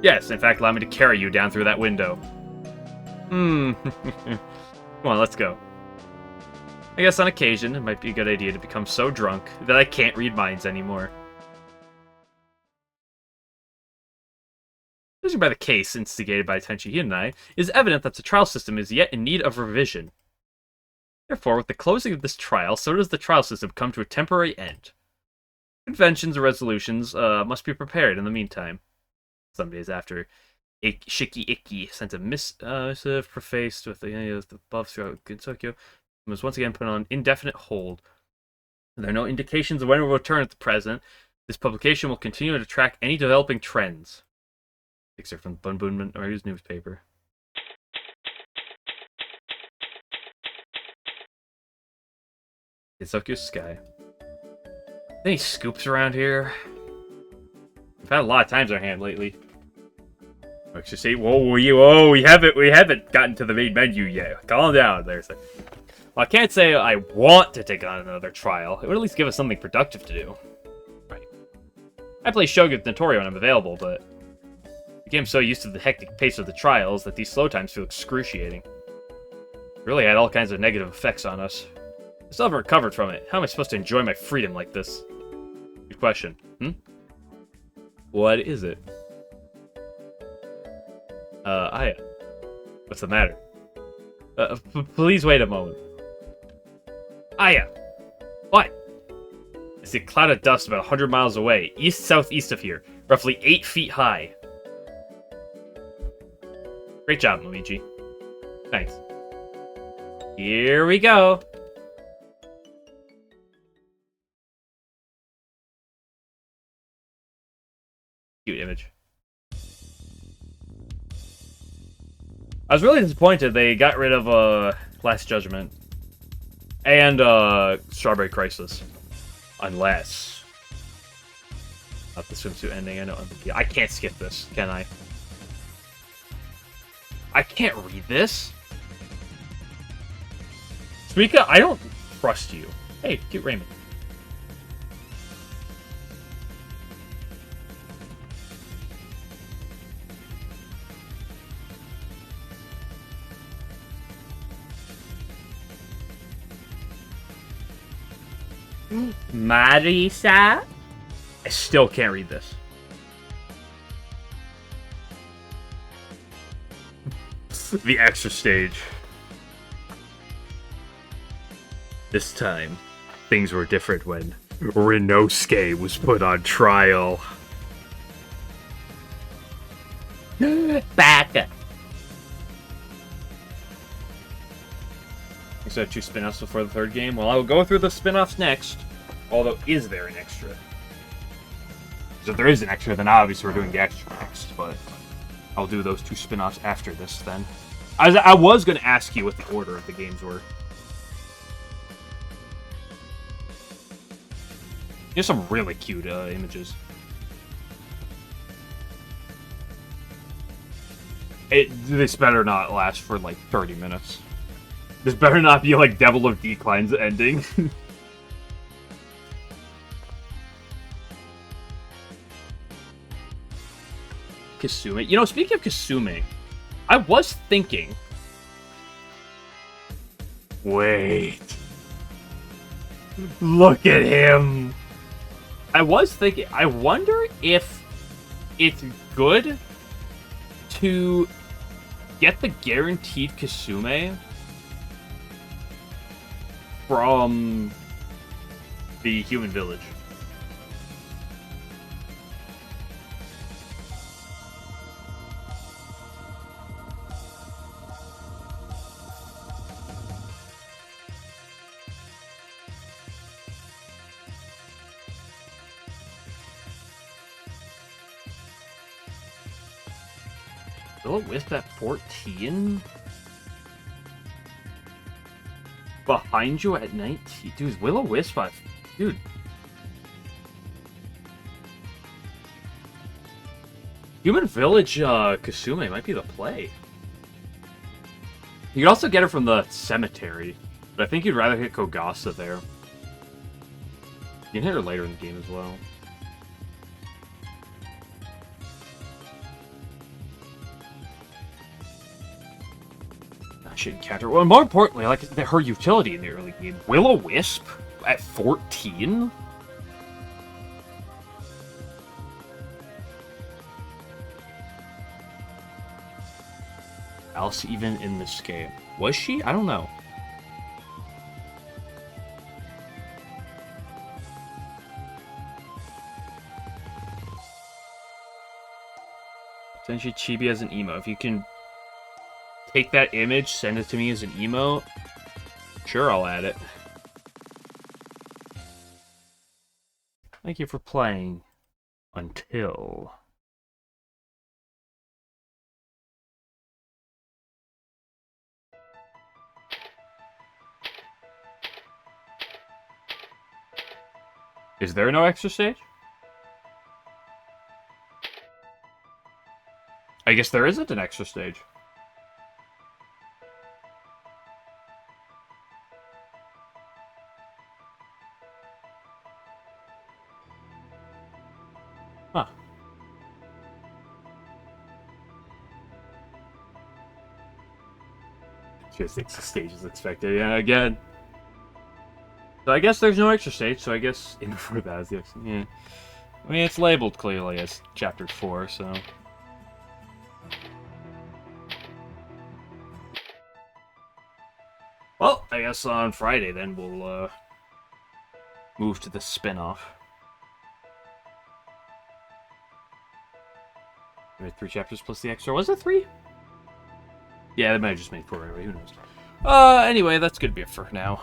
Yes, in fact, allow me to carry you down through that window. Come on, let's go. I guess on occasion, it might be a good idea to become so drunk that I can't read minds anymore. Judging by the case instigated by Tenshi Hinai, it is evident that the trial system is yet in need of revision. Therefore, with the closing of this trial, so does the trial system come to a temporary end. Conventions or resolutions must be prepared in the meantime. Some days after, Shiki Ikki sent a missive prefaced with the above throughout Tokyo and was once again put on indefinite hold. There are no indications of when it will return at the present. This publication will continue to track any developing trends. Excerpt from the Bunbunman News newspaper. It's Tokyo sky. Any scoops around here? We've had a lot of times on our hand lately. Let's just say, we haven't gotten to the main menu yet. Calm down there, sir. Well, I can't say I want to take on another trial. It would at least give us something productive to do. Right. I play Shogun Notorio when I'm available, but the game's so used to the hectic pace of the trials that these slow times feel excruciating. It really had all kinds of negative effects on us. I still haven't recovered from it. How am I supposed to enjoy my freedom like this? Good question. What is it? Aya. What's the matter? Please wait a moment. Aya! What? I see a cloud of dust about 100 miles away, east-southeast of here, roughly 8 feet high. Great job, Luigi. Thanks. Here we go! Cute image. I was really disappointed they got rid of Last Judgment and Strawberry Crisis. Unless not the swimsuit ending. I know. I can't skip this, can I? I can't read this. Suika, I don't trust you. Hey, cute Raymond. Marisa? I still can't read this. The extra stage. This time, things were different when Rinosuke was put on trial. Back. So 2 spin-offs before the 3rd game? Well, I will go through the spin-offs next. Although, is there an extra? So if there is an extra, then obviously we're doing the extra next, but I'll do those 2 spin-offs after this then. I was going to ask you what the order of the games were. Here's some really cute images. This better not last for like 30 minutes. This better not be like Devil of Decline's ending. Kasumi. You know, speaking of Kasumi, I was thinking... Wait. Look at him. I was thinking, I wonder if it's good to get the guaranteed Kasumi from the Human Village. Will-O-Wisp at 14? Behind you at 19? Dude, Will-O-Wisp at... Dude. Human Village Kasumi might be the play. You could also get it from the cemetery, but I think you'd rather hit Kogasa there. You can hit her later in the game as well. Should encounter. Well, more importantly, like her utility in the early game. Will-O-Wisp at 14? Else even in this game. Was she? I don't know. Tenshi Chibi as an emo. If you can take that image, send it to me as an emote, sure, I'll add it. Thank you for playing. Until... Is there no extra stage? guess there isn't an extra stage. Huh. Just 6 stages expected, yeah, again. So I guess there's no extra stage, so I guess in before that is the extra. Yeah. I mean, it's labeled clearly as Chapter 4, so... Well, I guess on Friday, then, we'll, move to the spin-off. We had 3 chapters plus the extra. Was it 3? Yeah, they might have just made 4 anyway, who knows. Anyway, that's gonna be it for now.